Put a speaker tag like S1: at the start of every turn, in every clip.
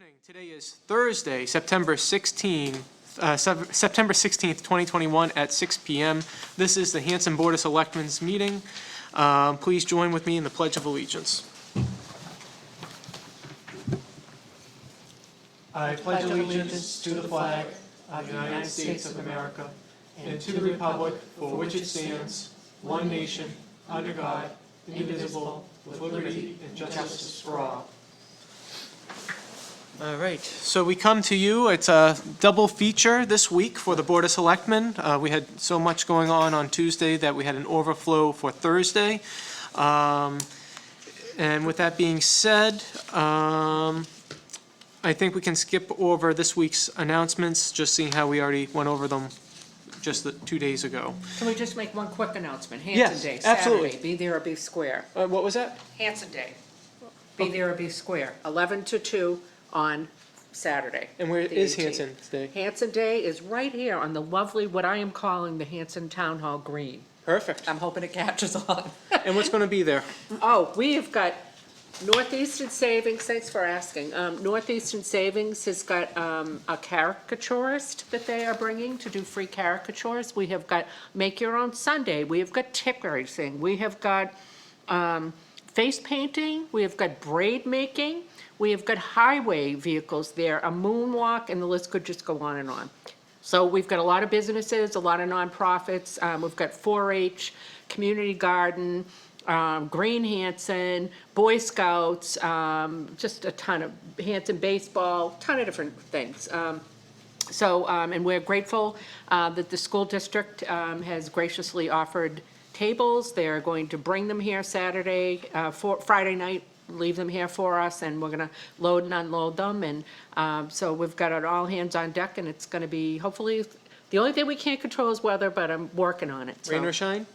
S1: evening. Today is Thursday, September 16th, 2021 at 6 p.m. This is the Hanson Board of Selectmen's meeting. Please join with me in the Pledge of Allegiance. I pledge allegiance to the flag of the United States of America and to the republic for which it stands, one nation, under God, indivisible, with liberty and justice for all. All right, so we come to you. It's a double feature this week for the Board of Selectmen. We had so much going on Tuesday that we had an overflow for Thursday. And with that being said, I think we can skip over this week's announcements, just seeing how we already went over them just 2 days ago.
S2: Can we just make one quick announcement?
S1: Yes,
S2: Hanson Day,
S1: absolutely.
S2: Saturday, be there or be square.
S1: What was that?
S2: Hanson Day, be there or be square, 11 to 2 on Saturday.
S1: And where
S2: the
S1: is
S2: 18th.
S1: Hanson today?
S2: Hanson Day is right here on the lovely, what I am calling the Hanson Town Hall Green.
S1: Perfect.
S2: I'm hoping it catches on.
S1: And what's going to be there?
S2: Oh, we have got Northeastern Savings, thanks for asking. Northeastern Savings has got a caricaturist that they are bringing to do free caricatures. We have got Make Your Own Sunday. We have got tip racing. We have got face painting. We have got braid making. We have got highway vehicles there, a moonwalk, and the list could just go on and on. So we've got a lot of businesses, a lot of nonprofits. We've got 4-H, Community Garden, Green Hanson, Boy Scouts, just a ton of Hanson baseball, ton of different things. And we're grateful that the school district has graciously offered tables. They're going to bring them here Saturday, Friday night, leave them here for us, and we're going to load and unload them. And so we've got it all hands on deck, and it's going to be hopefully, the only thing we can't control is weather, but I'm working on it. So.
S1: Rain or shine?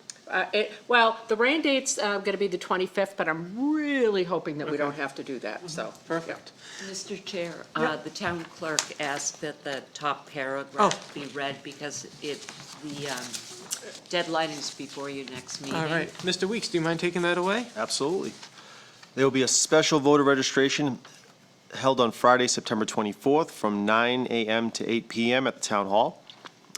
S2: Well, the rain date's going to be the 25th, but I'm really hoping that we don't have to do that, so.
S1: Perfect.
S3: Mr. Chair,
S1: Yeah.
S3: the town clerk asked that the top paragraph be read because the deadline is before your next meeting.
S1: All right. Mr. Weeks, do you mind taking that away?
S4: Absolutely. There will be a special voter registration held on Friday, September 24th from 9 a.m. to 8 p.m. at the Town Hall.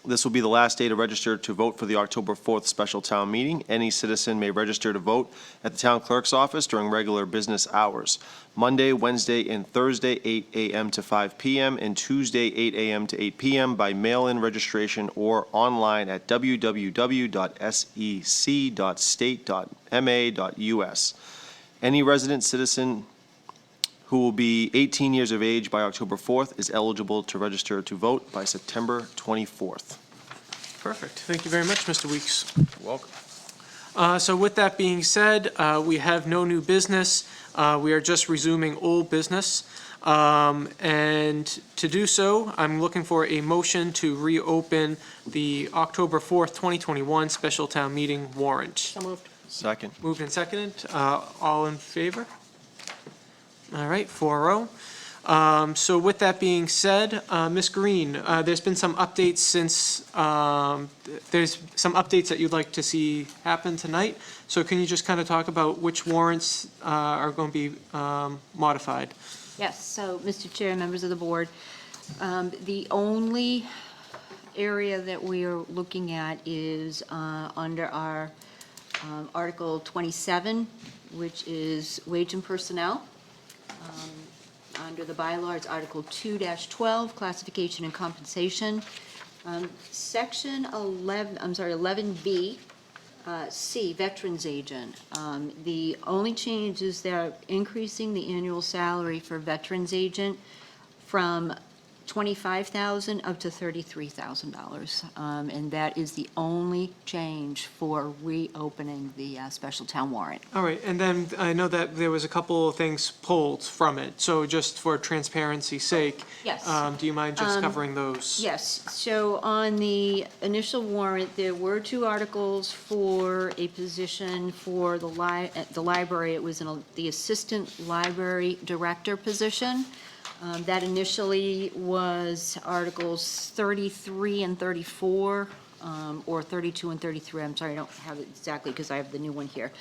S4: This will be the last day to register to vote for the October 4th special town meeting. Any citizen may register to vote at the town clerk's office during regular business hours. Monday, Wednesday, and Thursday, 8 a.m. to 5 p.m., and Tuesday, 8 a.m. to 8 p.m. by mail-in registration or online at www.sec.state.ma.us. Any resident citizen who will be 18 years of age by October 4th is eligible to register to vote by September 24th.
S1: Perfect. Thank you very much, Mr. Weeks.
S4: You're welcome.
S1: So with that being said, we have no new business. We are just resuming old business. And to do so, I'm looking for a motion to reopen the October 4th, 2021 special town meeting warrant.
S2: So moved.
S4: Second.
S1: Moved and seconded. All in favor? All right, 4-0. So with that being said, Ms. Green, there's been some updates since, there's some updates that you'd like to see happen tonight. So can you just kind of talk about which warrants are going to be modified?
S5: Yes, so, Mr. Chair, members of the board, the only area that we are looking at is under our Article 27, which is wage and personnel. Under the bylaw, it's Article 2-12, classification and compensation. Section 11B, C, veterans agent. The only change is they're increasing the annual salary for veterans agent from $25,000 up to $33,000. And that is the only change for reopening the special town warrant.
S1: All right, and then I know that there was a couple of things pulled from it. So just for transparency's sake,
S5: Yes.
S1: do you mind just covering those?
S5: Yes, so on the initial warrant, there were 2 articles for a position for the library. It was the assistant library director position. That initially was Articles 33 and 34, or 32 and 33. I'm sorry, I don't have it exactly because I have the new one here.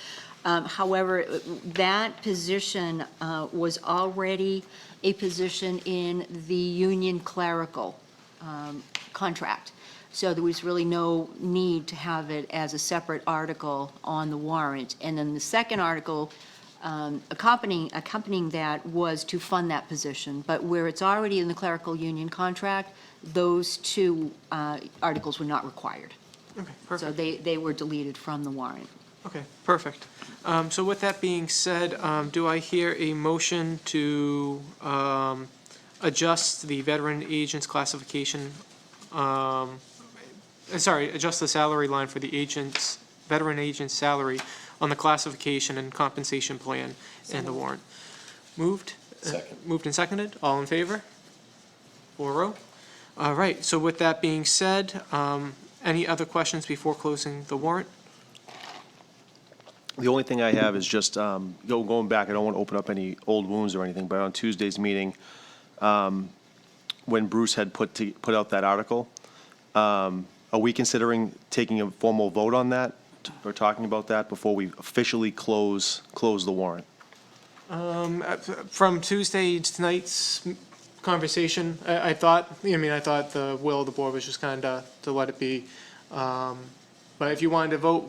S5: However, that position was already a position in the union clerical contract. So there was really no need to have it as a separate article on the warrant. And then the second article accompanying that was to fund that position. But where it's already in the clerical union contract, those two articles were not required.
S1: Okay,
S5: So
S1: perfect.
S5: they were deleted from the warrant.
S1: Okay, perfect. So with that being said, do I hear a motion to adjust the veteran agent's classification, adjust the salary line for the agent's, veteran agent's salary on the classification and compensation plan and the warrant? Moved?
S6: Second.
S1: Moved and seconded, all in favor? 4-0. All right, so with that being said, any other questions before closing the warrant?
S4: The only thing I have is just, going back, I don't want to open up any old wounds or anything, but on Tuesday's meeting, when Bruce had put out that article, are we considering taking a formal vote on that, or talking about that before we officially close the warrant?
S1: From Tuesday tonight's conversation, I thought the will of the board was just kind of to let it be. But if you wanted to vote,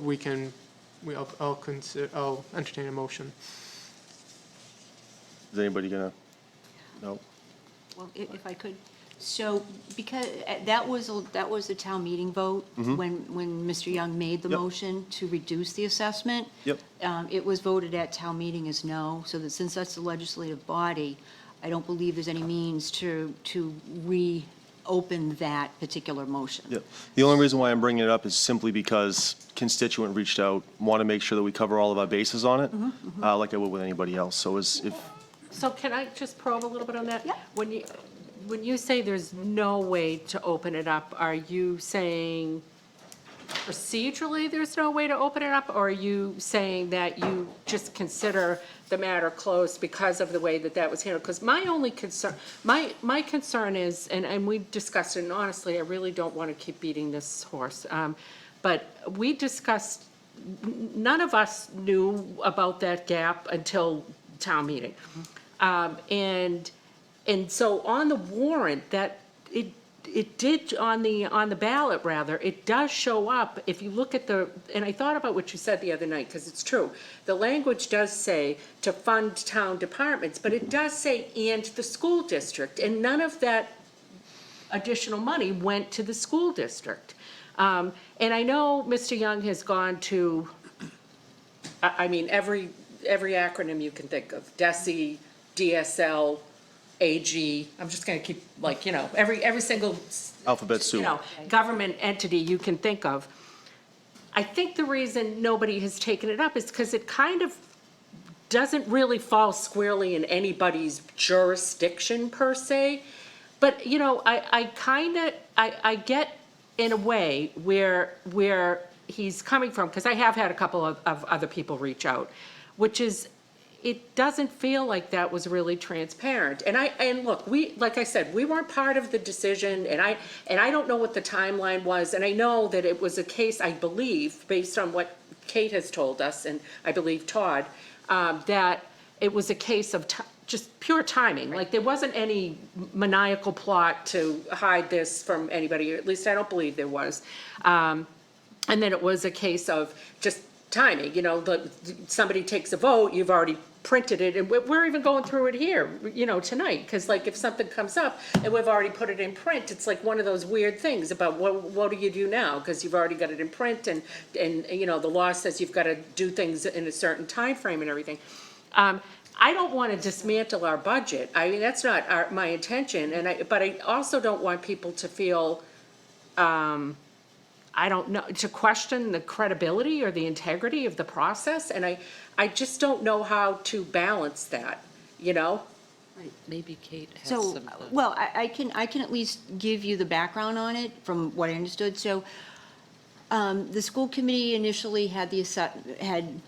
S1: I'll entertain a motion.
S4: Is anybody gonna, no?
S5: Well, if I could, so because that was a town meeting vote when Mr. Young made the
S4: Yep.
S5: motion to reduce the assessment.
S4: Yep.
S5: It was voted at town meeting as no, so that since that's the legislative body, I don't believe there's any means to reopen that particular motion.
S4: Yeah. The only reason why I'm bringing it up is simply because constituent reached out, want to make sure that we cover all of our bases on it, like I would with anybody else. So
S2: So can I just probe a little bit on that?
S5: Yeah.
S2: When you say there's no way to open it up, are you saying procedurally there's no way to open it up? Or are you saying that you just consider the matter closed because of the way that was handled? Because my only concern, my concern is, and we discussed it, and honestly, I really don't want to keep beating this horse, but we discussed, none of us knew about that gap until town meeting. And so on the warrant, that it did, on the ballot rather, it does show up, if you look at and I thought about what you said the other night, because it's true. The language does say to fund town departments, but it does say and the school district, and none of that additional money went to the school district. And I know Mr. Young has gone to, every acronym you can think of, DESE, DSL, AG, I'm just gonna keep, every single,
S4: alphabet soup.
S2: government entity you can think of. I think the reason nobody has taken it up is because it kind of doesn't really fall squarely in anybody's jurisdiction per se. But, I get in a way where he's coming from, because I have had a couple of other people reach out, which is, it doesn't feel like that was really transparent. And look, like I said, we weren't part of the decision, and I don't know what the timeline was, and I know that it was a case, I believe, based on what Kate has told us, and I believe Todd, that it was a case of just pure timing. Like, there wasn't any maniacal plot to hide this from anybody, or at least I don't believe there was. And then it was a case of just timing, somebody takes a vote, you've already printed it, and we're even going through it here, tonight, because if something comes up and we've already put it in print, it's like one of those weird things about what do you do now, because you've already got it in print, and the law says you've got to do things in a certain time frame and everything. I don't want to dismantle our budget. That's not my intention, but I also don't want people to feel, to question the credibility or the integrity of the process, and I just don't know how to balance that,
S3: Maybe Kate has
S5: So,
S3: some of the.
S5: well, I can at least give you the background on it from what I understood. So, the school committee initially had the assessment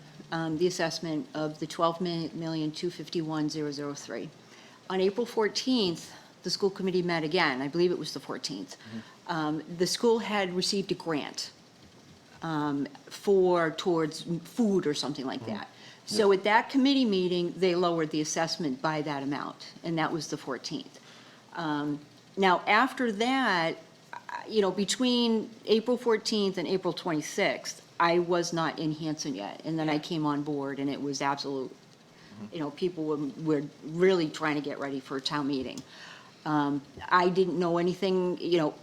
S5: of the $12,251,003. On April 14th, the school committee met again. I believe it was the 14th. The school had received a grant towards food or something like that. So at that committee meeting, they lowered the assessment by that amount, and that was the 14th. Now, after that, between April 14th and April 26th, I was not in Hanson yet, and then I came on board, and it was absolute, people were really trying to get ready for a town meeting. I didn't know anything,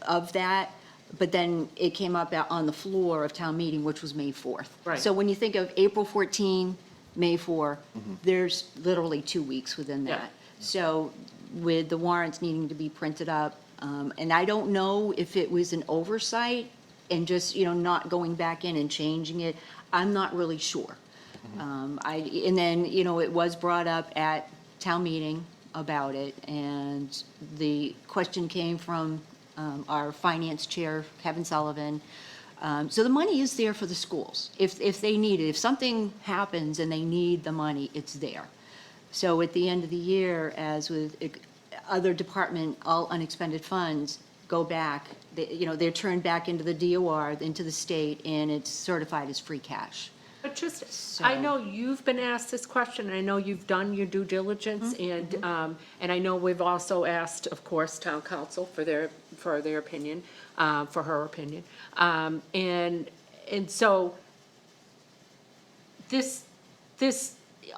S5: of that, but then it came up on the floor of town meeting, which was May 4th.
S2: Right.
S5: So when you think of April 14, May 4, there's literally 2 weeks within
S2: Yeah.
S5: that. So with the warrants needing to be printed up, and I don't know if it was an oversight and just, not going back in and changing it, I'm not really sure. And then, it was brought up at town meeting about it, and the question came from our finance chair, Kevin Sullivan. So the money is there for the schools. If they need it, if something happens and they need the money, it's there. So at the end of the year, as with other department, all unexpended funds go back, they're turned back into the DOR, into the state, and it's certified as free cash.
S2: But I know you've been asked this question, and I know you've done your due diligence, and I know we've also asked, of course, town council for their opinion, for her opinion. And so this,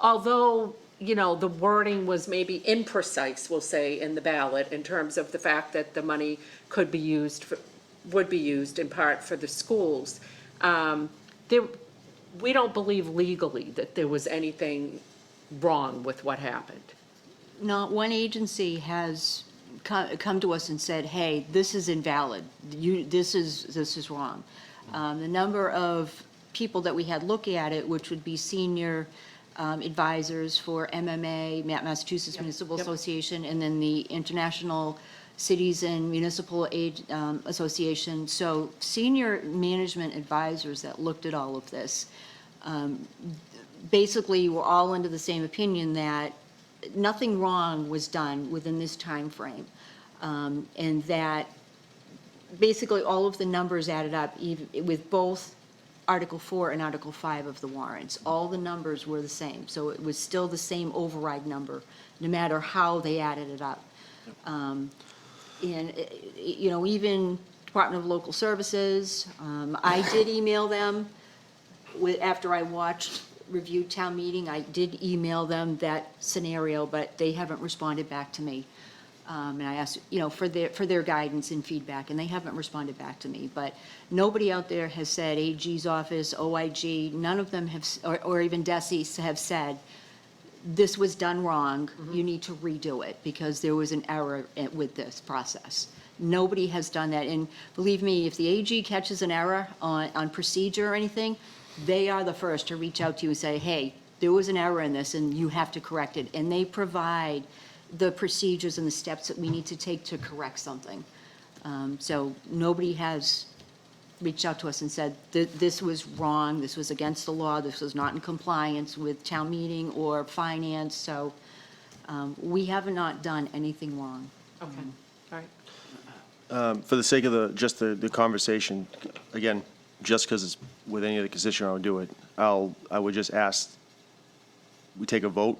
S2: although, the wording was maybe imprecise, we'll say, in the ballot, in terms of the fact that the money would be used in part for the schools, we don't believe legally that there was anything wrong with what happened.
S5: Not one agency has come to us and said, hey, this is invalid, this is wrong. The number of people that we had look at it, which would be senior advisors for MMA, Massachusetts Municipal Association, and then the International Cities and Municipal Aid Association. So senior management advisors that looked at all of this, basically were all under the same opinion that nothing wrong was done within this time frame, and that basically all of the numbers added up, even with both Article 4 and Article 5 of the warrants. All the numbers were the same, so it was still the same override number, no matter how they added it up. And, even Department of Local Services, I did email them after I reviewed town meeting, I did email them that scenario, but they haven't responded back to me. And I asked, for their guidance and feedback, and they haven't responded back to me. But nobody out there has said, AG's office, OIG, none of them have, or even DESI have said, this was done wrong, you need to redo it, because there was an error with this process. Nobody has done that, and believe me, if the AG catches an error on procedure or anything, they are the first to reach out to you and say, hey, there was an error in this, and you have to correct it. And they provide the procedures and the steps that we need to take to correct something. So nobody has reached out to us and said, this was wrong, this was against the law, this was not in compliance with town meeting or finance, so we have not done anything wrong.
S2: Okay, all right.
S4: For the sake of the conversation, again, just because it's with any other constituent, I would do it. I would just ask, we take a vote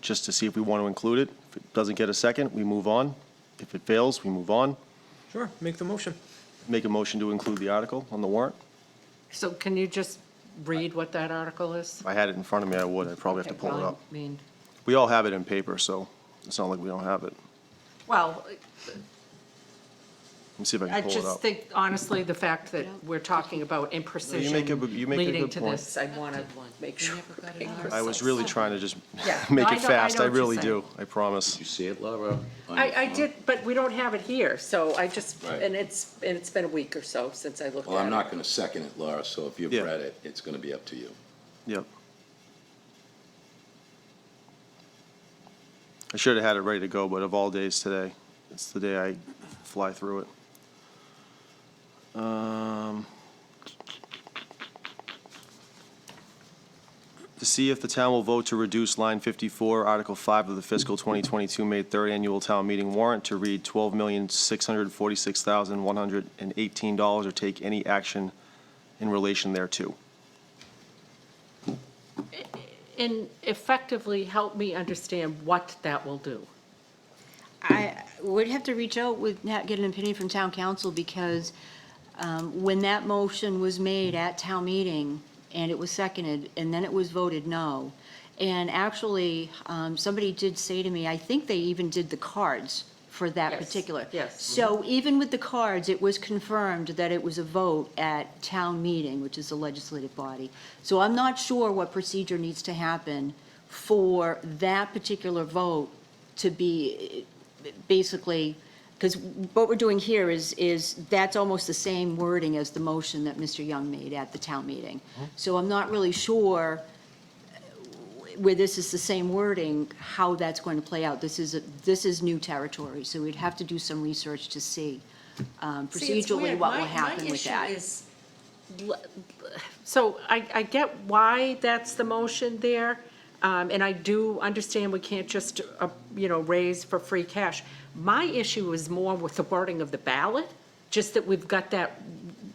S4: just to see if we want to include it. If it doesn't get a second, we move on. If it fails, we move on.
S1: Sure, make the motion.
S4: Make a motion to include the article on the warrant.
S2: So can you just read what that article is?
S4: If I had it in front of me, I would. I'd probably have to pull it up.
S2: I mean,
S4: We all have it in paper, so it's not like we don't have it.
S2: well,
S4: Let me see if I
S2: I
S4: can pull it
S2: just
S4: up.
S2: think, honestly, the fact that we're talking about imprecision
S4: you make a
S2: leading
S4: good
S2: to
S4: point.
S2: this, I want to make sure.
S4: I was really trying to just
S2: Yeah,
S4: make
S2: no,
S4: it fast.
S2: I
S4: I
S2: know what you're
S4: really
S2: saying.
S4: do. I promise.
S6: Did you see it, Laura? on your
S2: I
S6: phone?
S2: did, but we don't have it here, so I just,
S6: Right.
S2: and it's been a week or so since I looked at it.
S6: Well, I'm not gonna second it, Laura, so if you've
S4: Yeah.
S6: read it, it's gonna be up to you.
S4: Yep. I should have had it ready to go, but of all days today, it's the day I fly through it. To see if the town will vote to reduce line 54, Article 5 of the fiscal 2022 May 3rd annual town meeting warrant to read $12,646,118 or take any action in relation thereto.
S2: and effectively help me understand what that will do.
S5: I would have to reach out get an opinion from town council, because when that motion was made at town meeting, and it was seconded, and then it was voted no, and actually, somebody did say to me, I think they even did the cards for that
S2: Yes,
S5: particular.
S2: yes.
S5: So even with the cards, it was confirmed that it was a vote at town meeting, which is the legislative body. So I'm not sure what procedure needs to happen for that particular vote to be basically, because what we're doing here is that's almost the same wording as the motion that Mr. Young made at the town meeting. So I'm not really sure where this is the same wording, how that's going to play out. This is new territory, so we'd have to do some research to see
S2: See, it's
S5: procedurally
S2: weird.
S5: what will
S2: My
S5: happen with
S2: issue
S5: that.
S2: is So I get why that's the motion there, and I do understand we can't just, raise for free cash. My issue is more with the wording of the ballot, just that we've got that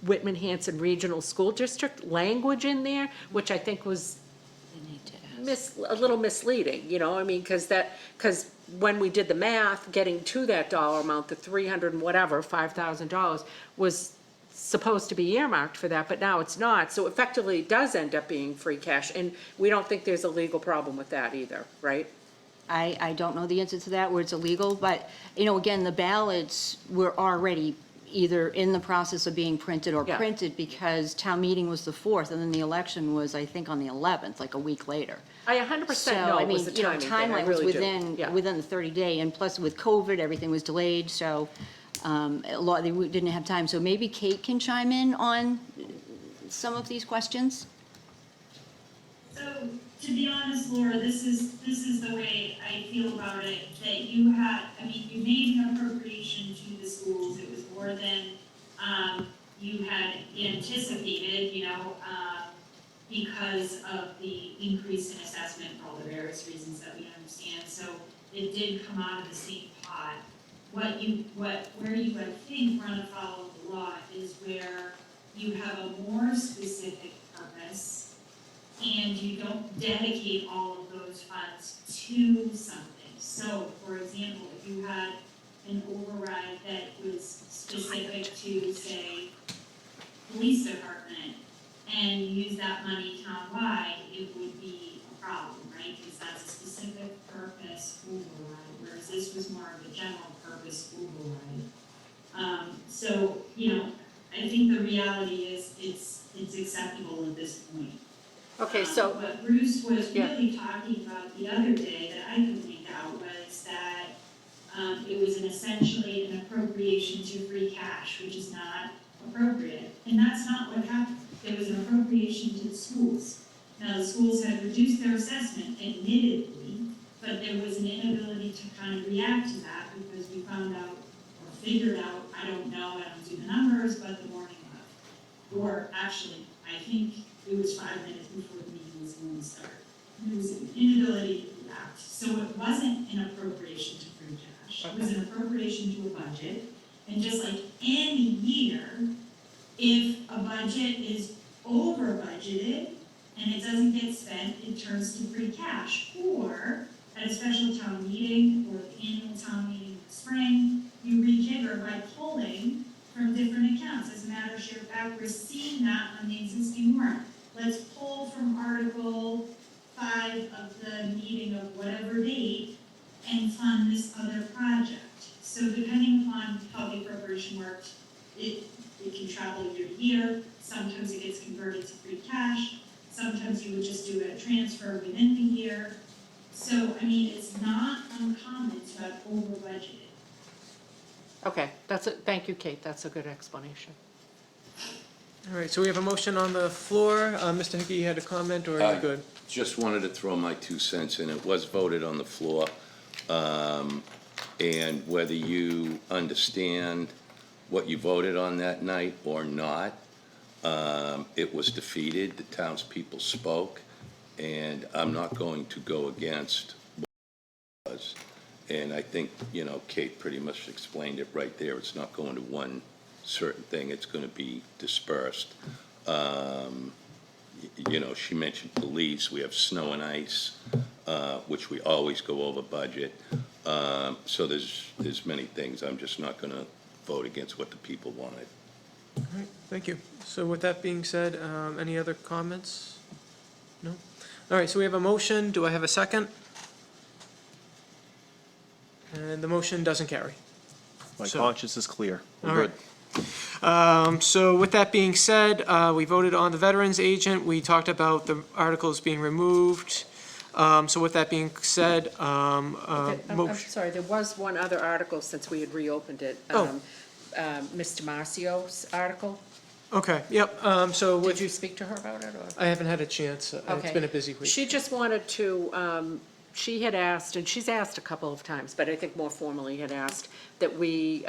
S2: Whitman Hanson Regional School District language in there, which I think was
S3: They need to ask.
S2: a little misleading, because when we did the math, getting to that dollar amount, the 300 and whatever, $5,000, was supposed to be earmarked for that, but now it's not, so effectively it does end up being free cash, and we don't think there's a legal problem with that either, right?
S5: I don't know the answer to that, where it's illegal, but, again, the ballots were already either in the process of being printed or
S2: Yeah.
S5: printed, because town meeting was the 4th, and then the election was, I think, on the 11th, like a week later.
S2: I 100% know it was the timing thing, I
S5: Timeline was
S2: really do.
S5: within,
S2: Yeah.
S5: within the 30-day, and plus with COVID, everything was delayed, so a lot, they didn't have time. So maybe Kate can chime in on some of these questions?
S7: So, to be honest, Laura, this is the way I feel about it, that you made an appropriation to the schools, it was more than, you had anticipated, because of the increase in assessment for all the various reasons that we understand, so it did come out of the same pot. Where you, I think, run afoul of the law is where you have a more specific purpose and you don't dedicate all of those funds to something. So, for example, if you had an override that was specific to, say, police department, and you use that money townwide, it would be a problem, right? Because that's a specific purpose override, whereas this was more of a general purpose override. So, I think the reality is it's acceptable at this point.
S2: Okay, so,
S7: What Bruce was
S2: Yeah.
S7: really talking about the other day that I could make out was that it was essentially an appropriation to free cash, which is not appropriate. And that's not what happened. There was an appropriation to the schools. Now, the schools had reduced their assessment, admittedly, but there was an inability to kind of react to that because we found out or figured out, I don't know, I don't do the numbers, but the morning of. Or actually, I think it was 5 minutes before the meeting was going to start. There was an inability to react. So it wasn't an appropriation to free cash. It was an appropriation to a budget. And just like any year, if a budget is over budgeted and it doesn't get spent, it turns to free cash. Or at a special town meeting or the annual town meeting in the spring, you rejigger by pulling from different accounts. As a matter of sheer fact, we're seeing that on the existing warrant. Let's pull from Article 5 of the meeting of whatever date and fund this other project. So depending upon how the appropriation worked, it can travel year to year. Sometimes it gets converted to free cash. Sometimes you would just do a transfer within the year. So, it's not uncommon to have over budgeted.
S2: okay, thank you, Kate, that's a good explanation.
S1: All right, so we have a motion on the floor. Mr. Hickey, you had a comment, or are you good?
S6: Just wanted to throw my 2 cents in. It was voted on the floor. And whether you understand what you voted on that night or not, it was defeated. The townspeople spoke, and I'm not going to go against what it was. And I think, Kate pretty much explained it right there. It's not going to one certain thing. It's going to be dispersed. you know, she mentioned police, we have snow and ice, which we always go over budget. So there's many things, I'm just not gonna vote against what the people wanted.
S1: All right, thank you. So with that being said, any other comments? No? All right, so we have a motion. Do I have a second? And the motion doesn't carry.
S4: My
S1: So-
S4: conscience is clear. We're
S1: All
S4: good.
S1: right. So with that being said, we voted on the veterans agent. We talked about the articles being removed. So with that being said,
S2: Okay, I'm
S1: motion.
S2: sorry, there was one other article since we had reopened it.
S1: Oh.
S2: Mr. Marcio's article.
S1: Okay, yep, so
S2: Did
S1: with,
S2: you speak to her about it, or?
S1: I haven't had a chance. It's
S2: Okay.
S1: been a busy week.
S2: She just wanted to, she had asked, and she's asked a couple of times, but I think more formally had asked, that we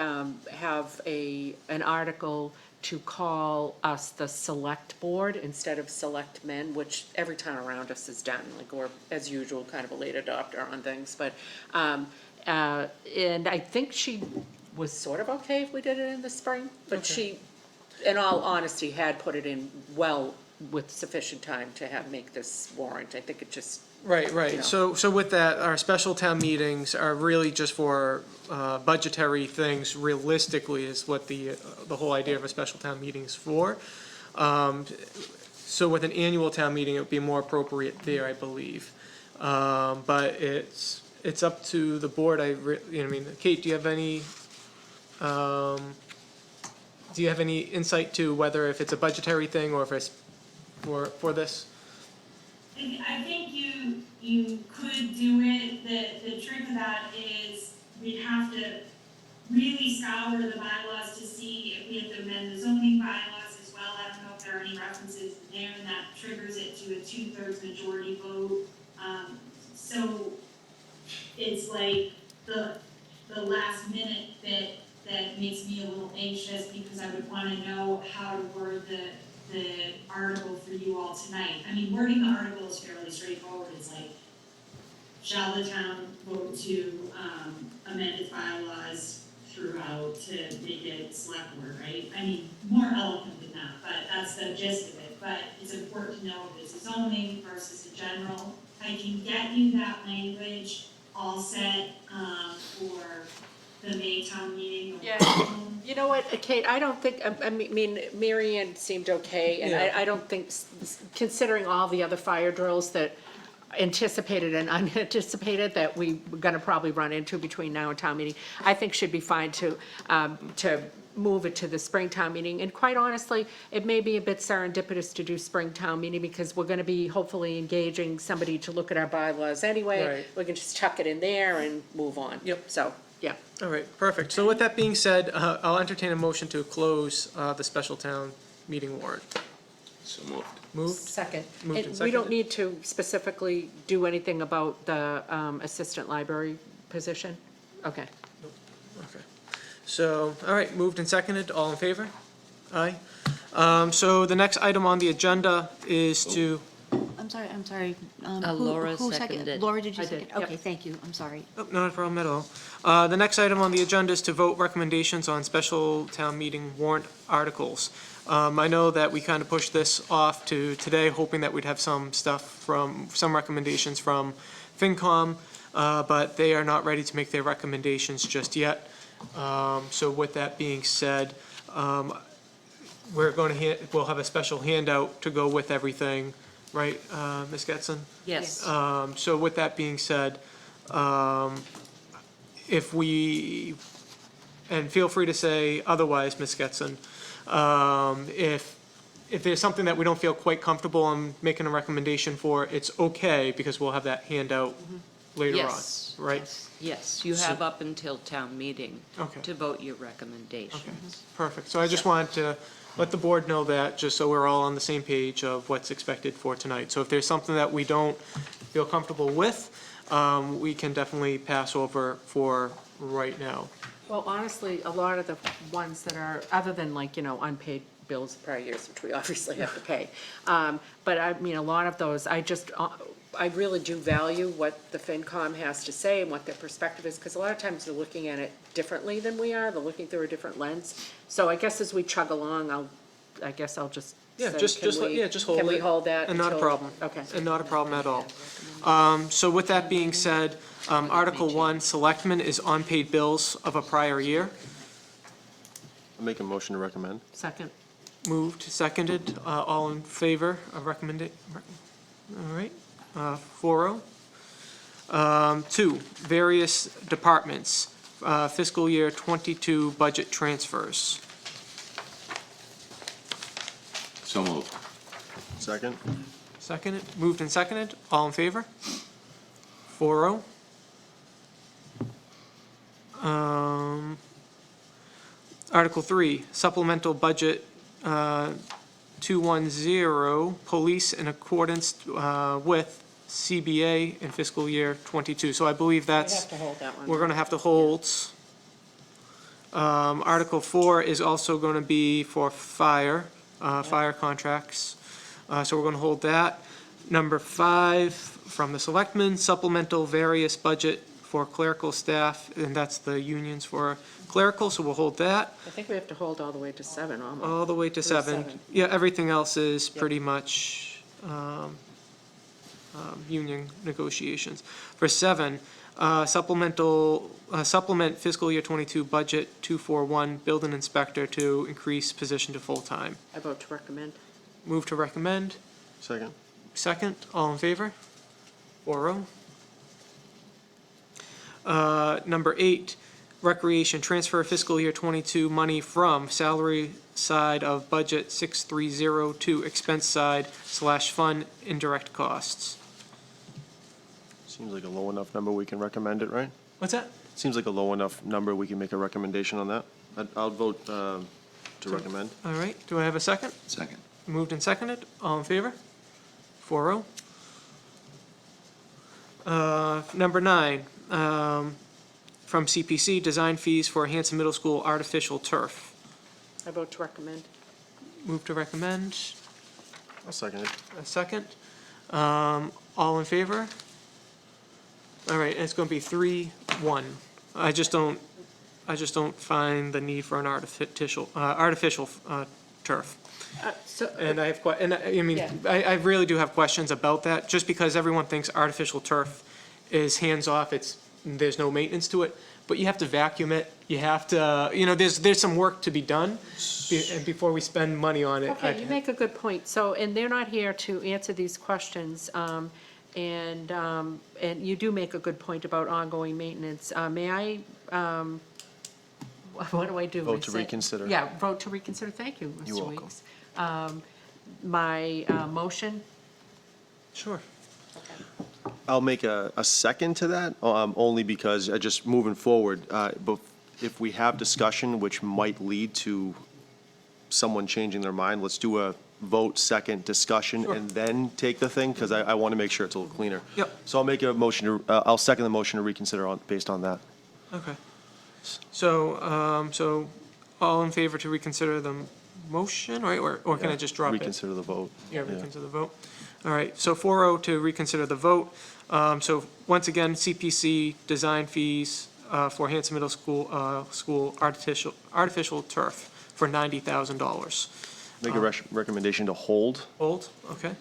S2: have an article to call us the select board instead of selectmen, which every town around us has done, like, we're, as usual, kind of a late adopter on things, but, and I think she was sort of okay if we did it in the spring, but she, in all honesty, had put it in well with sufficient time to make this warrant. I think it just,
S1: Right,
S2: you
S1: right.
S2: know.
S1: So with that, our special town meetings are really just for budgetary things realistically is what the whole idea of a special town meeting is for. So with an annual town meeting, it would be more appropriate there, I believe. But it's up to the board. I mean, Kate, do you have any insight to whether if it's a budgetary thing or if it's for this?
S7: I think you could do it. The trick of that is we'd have to really scour the bylaws to see if we have to amend the zoning bylaws as well. I don't know if there are any references in there, and that triggers it to a 2/3 majority vote. So it's like the last minute that makes me a little anxious, because I would want to know how to word the article for you all tonight. I mean, wording the article is fairly straightforward. It's like, shall the town vote to amend its bylaws throughout to make it select board, right? I mean, more eloquent than that, but that's the gist of it. But it's important to know if it's a zoning versus a general. I can get you that language all set for the May town meeting.
S2: Yeah. You know what, Kate, I don't think, I mean, Mary Ann seemed okay, and
S1: Yeah.
S2: I don't think, considering all the other fire drills that anticipated and unanticipated that we're gonna probably run into between now and town meeting, I think should be fine to move it to the spring town meeting. And quite honestly, it may be a bit serendipitous to do spring town meeting, because we're gonna be hopefully engaging somebody to look at our bylaws anyway.
S1: Right.
S2: We can just tuck it in there and move on.
S1: Yep.
S2: So, yeah.
S1: All right, perfect. So with that being said, I'll entertain a motion to close the special town meeting warrant.
S6: So moved.
S1: Moved?
S2: Second.
S1: Moved and
S2: And we don't
S1: seconded.
S2: need to specifically do anything about the assistant library position? Okay.
S1: Okay. So, all right, moved and seconded, all in favor? Aye. So the next item on the agenda is to,
S5: I'm sorry.
S3: Laura
S5: Who
S3: seconded.
S5: Laura, did you
S2: I did,
S5: second?
S2: yep.
S5: Okay, thank you, I'm sorry.
S1: oh, not a problem at all. The next item on the agenda is to vote recommendations on special town meeting warrant articles. I know that we kind of pushed this off to today, hoping that we'd have some recommendations from FinCom, but they are not ready to make their recommendations just yet. So with that being said, we'll have a special handout to go with everything, right, Ms. Getson?
S3: Yes.
S1: So with that being said, if we, and feel free to say otherwise, Ms. Getson, if there's something that we don't feel quite comfortable in making a recommendation for, it's okay, because we'll have that handout later on,
S3: Yes.
S1: right?
S3: Yes, you have up until town meeting
S1: Okay.
S3: to vote your
S1: Okay,
S3: recommendations.
S1: perfect. So I just wanted to let the board know that, just so we're all on the same page of what's expected for tonight. So if there's something that we don't feel comfortable with, we can definitely pass over for right now.
S2: Well, honestly, a lot of the ones that are, other than like, unpaid bills of prior years, which we obviously have to pay. But I mean, a lot of those, I really do value what the FinCom has to say and what their perspective is, because a lot of times they're looking at it differently than we are. They're looking through a different lens. So I guess as we chug along, I guess I'll just
S1: Yeah,
S2: So
S1: just
S2: can
S1: let-
S2: we-
S1: yeah, just hold
S2: Can we
S1: it,
S2: hold that
S1: and not a
S2: until-
S1: problem.
S2: Okay.
S1: And not a problem at all. So with that being said, Article 1, Selectmen, is unpaid bills of a prior year.
S4: I'll make a motion to recommend.
S2: Second.
S1: Moved, seconded, all in favor of recommending, all right, 4-0. 2, various departments, fiscal year '22 budget transfers.
S6: So moved.
S4: Second?
S1: Seconded, moved and seconded, all in favor? 4-0. Article 3, supplemental budget 210, police in accordance with CBA in fiscal year '22. So I believe
S2: We
S1: that's,
S2: have to hold that one.
S1: we're going to have to hold. Article 4 is also going to be for fire, fire contracts. So we're going to hold that. Number 5, from the Selectmen, supplemental various budget for clerical staff, and that's the unions for clerical, so we'll hold that.
S2: I think we have to hold all the way to 7 almost.
S1: All the way to
S2: Through
S1: 7.
S2: 7.
S1: Yeah, everything else is
S2: Yep.
S1: pretty much union negotiations. For 7, supplement fiscal year '22 budget 241, building inspector to increase position to full-time.
S2: I vote to recommend.
S1: Move to recommend.
S4: Second?
S1: Second, all in favor? 4-0. Number 8, recreation, transfer fiscal year '22 money from salary side of budget 630 to expense side / fund indirect costs.
S4: Seems like a low enough number, we can recommend it, right?
S1: What's that?
S4: Seems like a low enough number, we can make a recommendation on that. I'll vote to recommend.
S1: All right, do I have a second?
S6: Second.
S1: Moved and seconded, all in favor? 4-0. Number 9, from CPC, design fees for Hanson Middle School artificial turf.
S2: I vote to recommend.
S1: Move to recommend,
S4: I'll second it.
S1: a second. All in favor? All right, it's gonna be 3-1. I just don't find the need for an artificial turf.
S2: So,
S1: And I have, I mean,
S2: Yeah.
S1: I really do have questions about that, just because everyone thinks artificial turf is hands-off, there's no maintenance to it, but you have to vacuum it, you have to, there's some work to be done, and before we spend money on it.
S2: okay, you make a good point. So, and they're not here to answer these questions, and you do make a good point about ongoing maintenance. May I, what do I do?
S4: Vote to
S2: I say-
S4: reconsider.
S2: Yeah, vote to reconsider. Thank you,
S4: You're
S2: Mr.
S4: welcome.
S2: Weeks. My motion,
S1: Sure.
S4: I'll make a second to that, only because just moving forward, but if we have discussion which might lead to someone changing their mind, let's do a vote, second, discussion,
S1: Sure.
S4: and then take the thing, because I want to make sure it's a little cleaner.
S1: Yep.
S4: So I'll make a motion I'll second the motion to reconsider based on that.
S1: Okay. So all in favor to reconsider the motion, right, or can I just drop it?
S4: Reconsider the vote.
S1: Yeah, reconsider the vote. All right, so 4-0 to reconsider the vote. So once again, CPC design fees for Hanson Middle School artificial turf for $90,000.
S4: Make a recommendation to hold.
S1: Hold, okay.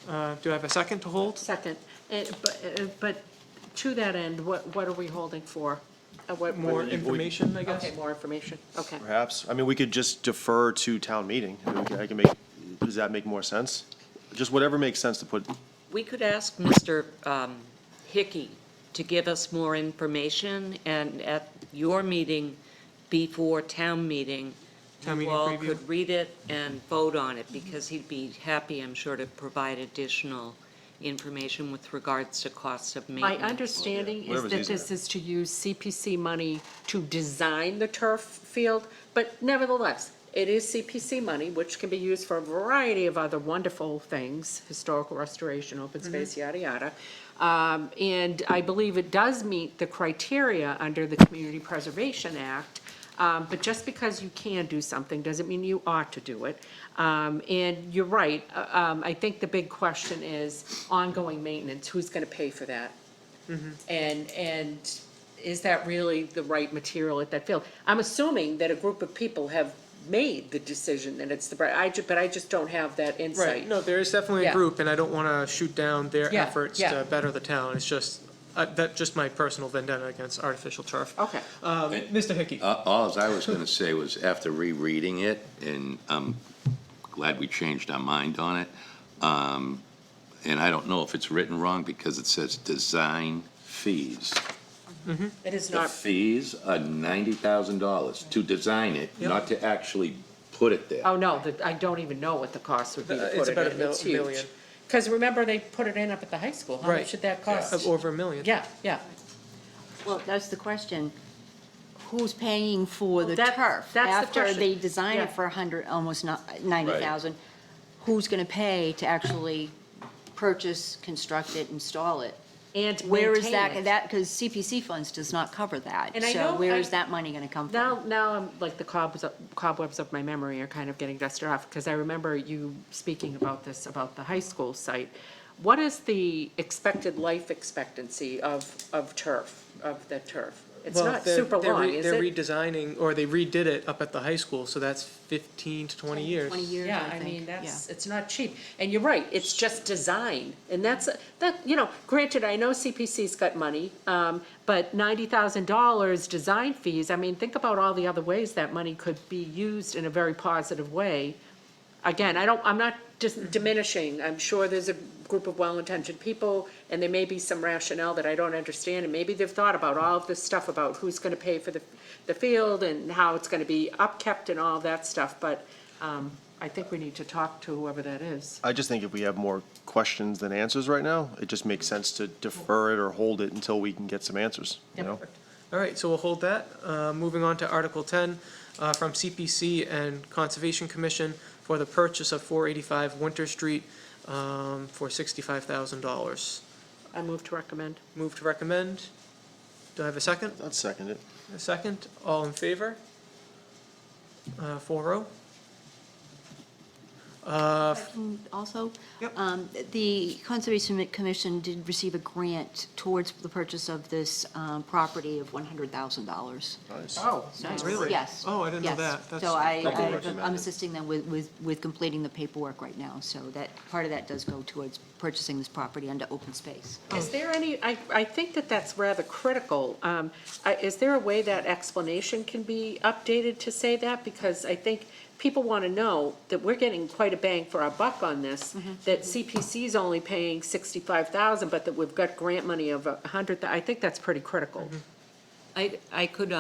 S1: Do I have a second to hold?
S2: second. But to that end, what are we holding for?
S1: More information, I guess?
S2: Okay, more information, okay.
S4: Perhaps, I mean, we could just defer to town meeting. I can make, does that make more sense? Just whatever makes sense to put,
S3: We could ask Mr. Hickey to give us more information, and at your meeting before town meeting,
S1: Town
S3: you
S1: meeting
S3: all
S1: preview.
S3: could read it and vote on it, because he'd be happy, I'm sure, to provide additional information with regards to costs of
S2: My
S3: maintenance.
S2: understanding is
S4: Whatever's
S2: that
S4: easier.
S2: this is to use CPC money to design the turf field, but nevertheless, it is CPC money, which can be used for a variety of other wonderful things, historical restoration, open space, yada, yada. And I believe it does meet the criteria under the Community Preservation Act. But just because you can do something doesn't mean you ought to do it. And you're right, I think the big question is ongoing maintenance, who's gonna pay for that? And is that really the right material at that field? I'm assuming that a group of people have made the decision that it's the, but I just don't have that
S1: Right,
S2: insight.
S1: no, there is definitely a
S2: Yeah.
S1: group, and I don't want to shoot down their
S2: Yeah,
S1: efforts
S2: yeah.
S1: to better the town. It's just, that's just my personal vendetta against artificial turf.
S2: Okay.
S1: Mr. Hickey?
S6: All I was gonna say was, after rereading it, and I'm glad we changed our mind on it, and I don't know if it's written wrong, because it says design fees.
S2: It is
S6: The
S2: not,
S6: fees are $90,000 to design it, not to actually put it there.
S2: oh, no, I don't even know what the cost would be to
S1: It's
S2: put it
S1: about
S2: in.
S1: a
S2: It's
S1: million.
S2: huge. Because remember, they put it in up at the high school. How
S1: Right.
S2: much did that cost?
S1: Over $1 million.
S2: Yeah, yeah.
S5: Well, that's the question. Who's paying for the
S2: Well,
S5: turf?
S2: that's the
S5: After
S2: question.
S5: they design
S2: Yeah.
S5: it for 100, almost 90,000, who's going to pay to actually purchase, construct it, install it?
S2: And
S5: Where is
S2: maintain
S5: that,
S2: it.
S5: because CPC funds does not cover that.
S2: And I
S5: So
S2: know
S5: where
S2: I-
S5: is that money going to come from?
S2: Now I'm, like, the cobwebs of my memory are kind of getting dusted off, because I remember you speaking about this, about the high school site. What is the expected life expectancy of turf, of the turf? It's
S1: Well,
S2: not
S1: they're-
S2: super
S1: they're
S2: long,
S1: re-
S2: is
S1: They're
S2: it?
S1: redesigning, or they redid it up at the high school, so that's 15 to 20 years.
S5: 20 years,
S2: Yeah,
S5: I
S2: I
S5: think.
S2: mean,
S5: Yeah.
S2: it's not cheap. And you're right, it's just design. And granted, I know CPC's got money, but $90,000 design fees, I mean, think about all the other ways that money could be used in a very positive way. Again, I'm not just diminishing, I'm sure there's a group of well-intentioned people, and there may be some rationale that I don't understand, and maybe they've thought about all of this stuff about who's gonna pay for the field and how it's gonna be upkept and all that stuff, but, I think we need to talk to whoever that is.
S4: I just think if we have more questions than answers right now, it just makes sense to defer it or hold it until we can get some answers, you know?
S1: All right, so we'll hold that. Moving on to Article 10, from CPC and Conservation Commission for the purchase of 485 Winter Street for $65,000.
S2: I move to recommend.
S1: Move to recommend. Do I have a second?
S4: I'd second it.
S1: A second. All in favor? 4-0.
S5: Also,
S1: Yep.
S5: the Conservation Commission did receive a grant towards the purchase of this property of $100,000.
S4: Nice.
S2: Oh,
S5: So,
S1: Really?
S5: Yes.
S1: Oh, I didn't know
S5: yes.
S1: that. That's
S5: So
S4: Double
S5: I'm
S4: recommended.
S5: assisting them with completing the paperwork right now, so that, part of that does go towards purchasing this property under open space.
S2: Is there any, I think that that's rather critical. Is there a way that explanation can be updated to say that? Because I think people want to know that we're getting quite a bang for our buck on this, that CPC's only paying $65,000, but that we've got grant money of $100,000. I think that's pretty critical.
S3: I could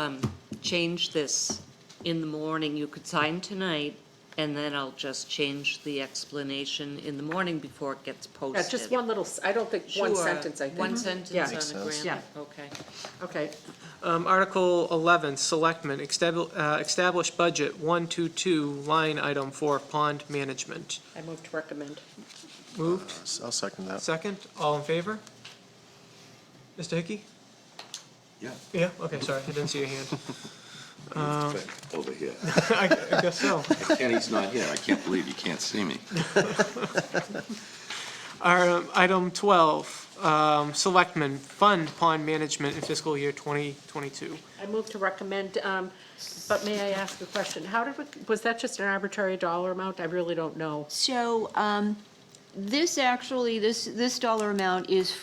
S3: change this in the morning. You could sign tonight, and then I'll just change the explanation in the morning before it gets
S2: Yeah,
S3: posted.
S2: just one little, I don't think, one
S3: Sure.
S2: sentence, I think.
S3: One sentence
S2: Yeah.
S3: on
S4: Makes
S3: a
S4: sense.
S3: grant?
S2: Yeah.
S3: Okay.
S2: Okay.
S1: Article 11, Selectmen, establish budget 122, line item for pond management.
S2: I move to recommend.
S1: Moved.
S4: I'll second that.
S1: Second. All in favor? Mr. Hickey?
S6: Yeah.
S1: Yeah, okay, sorry, I didn't see your hand.
S6: Over here.
S1: I guess so.
S6: Kenny's not here. I can't believe you can't see me.
S1: Item 12, Selectmen, fund pond management in fiscal year 2022.
S2: I move to recommend, but may I ask a question? Was that just an arbitrary dollar amount? I really don't know.
S5: So, this actually, this dollar amount is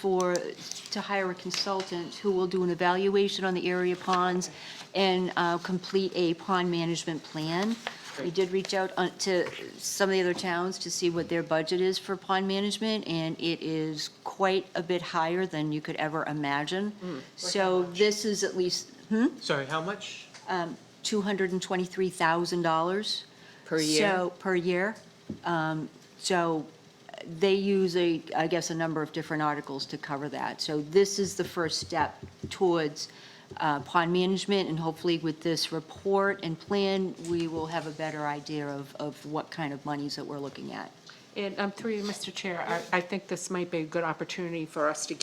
S5: to hire a consultant who will do an evaluation on the area ponds and complete a pond management plan. We did reach out to some of the other towns to see what their budget is for pond management, and it is quite a bit higher than you could ever imagine. So this is at least,
S1: Sorry, how much?
S5: $223,000.
S2: Per year?
S5: So, per year. So they use I guess, a number of different articles to cover that. So this is the first step towards pond management, and hopefully with this report and plan, we will have a better idea of what kind of monies that we're looking at.
S2: And through you, Mr. Chair, I think this might be a good opportunity for us to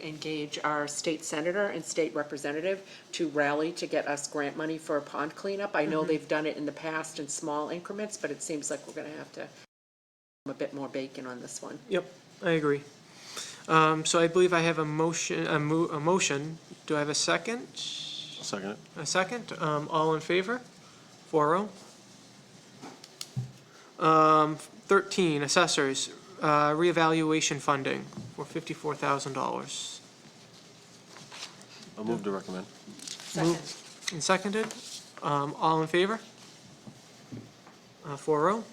S2: engage our state senator and state representative to rally to get us grant money for a pond cleanup. I know they've done it in the past in small increments, but it seems like we're going to have to a bit more bacon on this one.
S1: Yep, I agree. So I believe I have a motion, a motion. Do I have a second?
S4: I'll second it.
S1: A second? All in favor? 4-0. 13, assessors, reevaluation funding for $54,000.
S4: I'll move to recommend.
S1: Moved and seconded. All in favor? 4-0.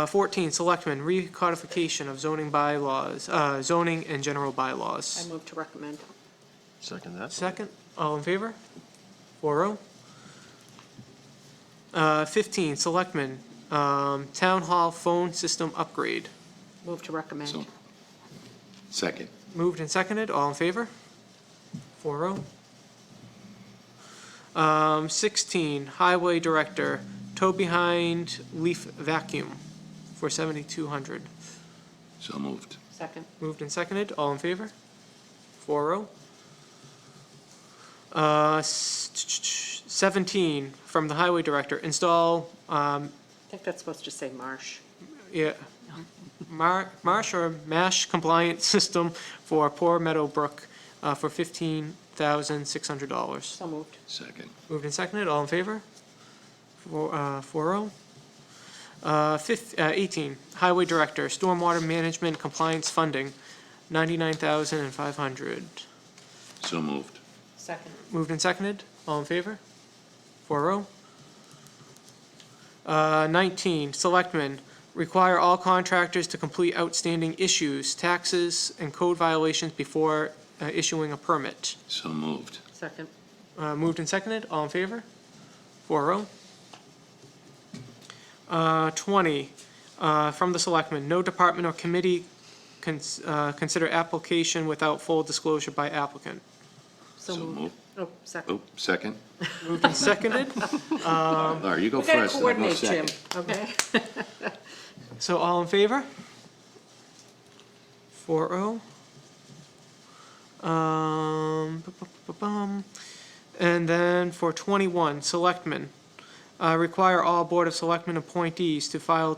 S1: 14, selectmen, recodification of zoning bylaws, zoning and general
S2: I
S1: bylaws.
S2: move to recommend.
S4: Second that.
S1: Second, all in favor? 4-0. 15, selectmen, town hall phone system upgrade.
S2: Move to recommend.
S6: So, second.
S1: Moved and seconded, all in favor? 4-0. 16, highway director, tow behind leaf vacuum for $7,200.
S6: So moved.
S2: Second.
S1: Moved and seconded, all in favor? 4-0. 17, from the highway director, install,
S2: I think that's supposed to say Marsh.
S1: yeah, marsh or MASH compliant system for Poor Meadow Brook for $15,600.
S2: So moved.
S6: Second.
S1: Moved and seconded, all in favor? 4-0. 18, highway director, stormwater management compliance funding, $99,500.
S6: So moved.
S2: Second.
S1: Moved and seconded, all in favor? 4-0. 19, selectmen, require all contractors to complete outstanding issues, taxes, and code violations before issuing a permit.
S6: So moved.
S2: Second.
S1: Moved and seconded, all in favor? 4-0. 20, from the selectmen, no department or committee consider application without full disclosure by applicant.
S2: So
S6: So
S2: moved.
S6: moved.
S2: Oh, second.
S6: Oh, second.
S1: Moved and seconded,
S6: Laura, you go
S2: We gotta
S6: first, and I'll go
S2: coordinate, Jim,
S6: second.
S2: okay?
S1: so all in favor? 4-0. And then for 21, selectmen, require all Board of Selectmen appointees to file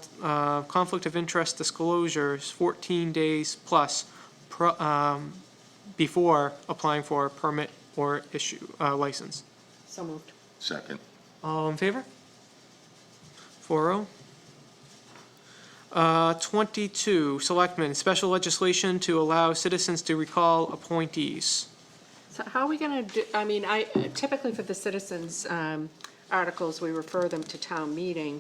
S1: conflict of interest disclosures 14 days plus before applying for a permit or issue, license.
S2: So moved.
S6: Second.
S1: All in favor? 4-0. 22, selectmen, special legislation to allow citizens to recall appointees.
S2: So how are we gonna do, I mean, typically for the citizens, articles, we refer them to town meeting.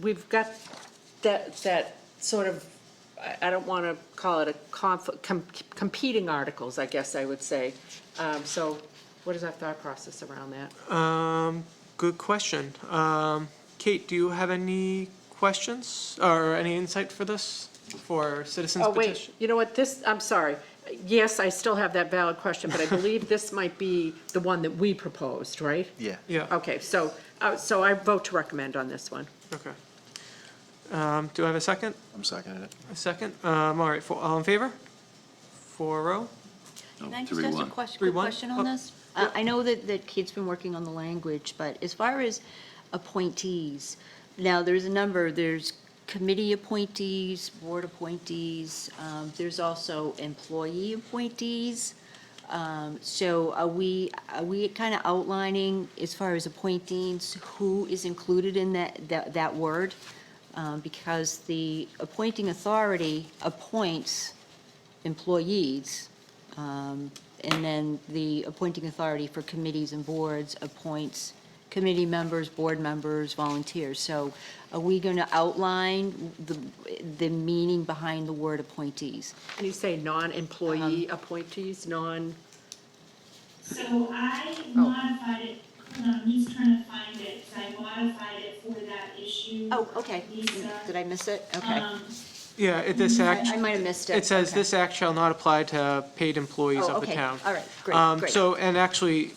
S2: We've got that sort of, I don't wanna call it a competing articles, I guess I would say. So what is our thought process around that?
S1: Good question. Kate, do you have any questions or any insight for this, for citizens
S2: Oh, wait,
S1: petition?
S2: you know what, I'm sorry. Yes, I still have that valid question, but I believe this might be the one that we proposed, right?
S4: Yeah.
S1: Yeah,
S2: Okay, so I vote to recommend on this one.
S1: okay. Do I have a second?
S4: I'm seconding it.
S1: A second? All right, all in favor? 4-0.
S5: Can I
S6: No,
S5: just ask a
S6: 3-1.
S5: quick
S1: 3-1?
S5: question on this? I know that Kate's been working on the language, but as far as appointees, now there's a number, there's committee appointees, board appointees, there's also employee appointees. So are we kind of outlining, as far as appointees, who is included in that word? Because the appointing authority appoints employees, and then the appointing authority for committees and boards appoints committee members, board members, volunteers. So are we going to outline the meaning behind the word appointees?
S2: Can you say non-employee appointees,
S7: So I modified it, hold on, I'm just trying to find it, 'cause I modified it for that issue.
S5: Oh, okay.
S7: Lisa.
S5: Did I miss it? Okay.
S1: Yeah, this act,
S5: I might have missed it.
S1: it says
S5: Okay.
S1: this act shall not apply to paid employees
S5: Oh,
S1: of the
S5: okay.
S1: town.
S5: All right, great, great.
S1: So, and actually,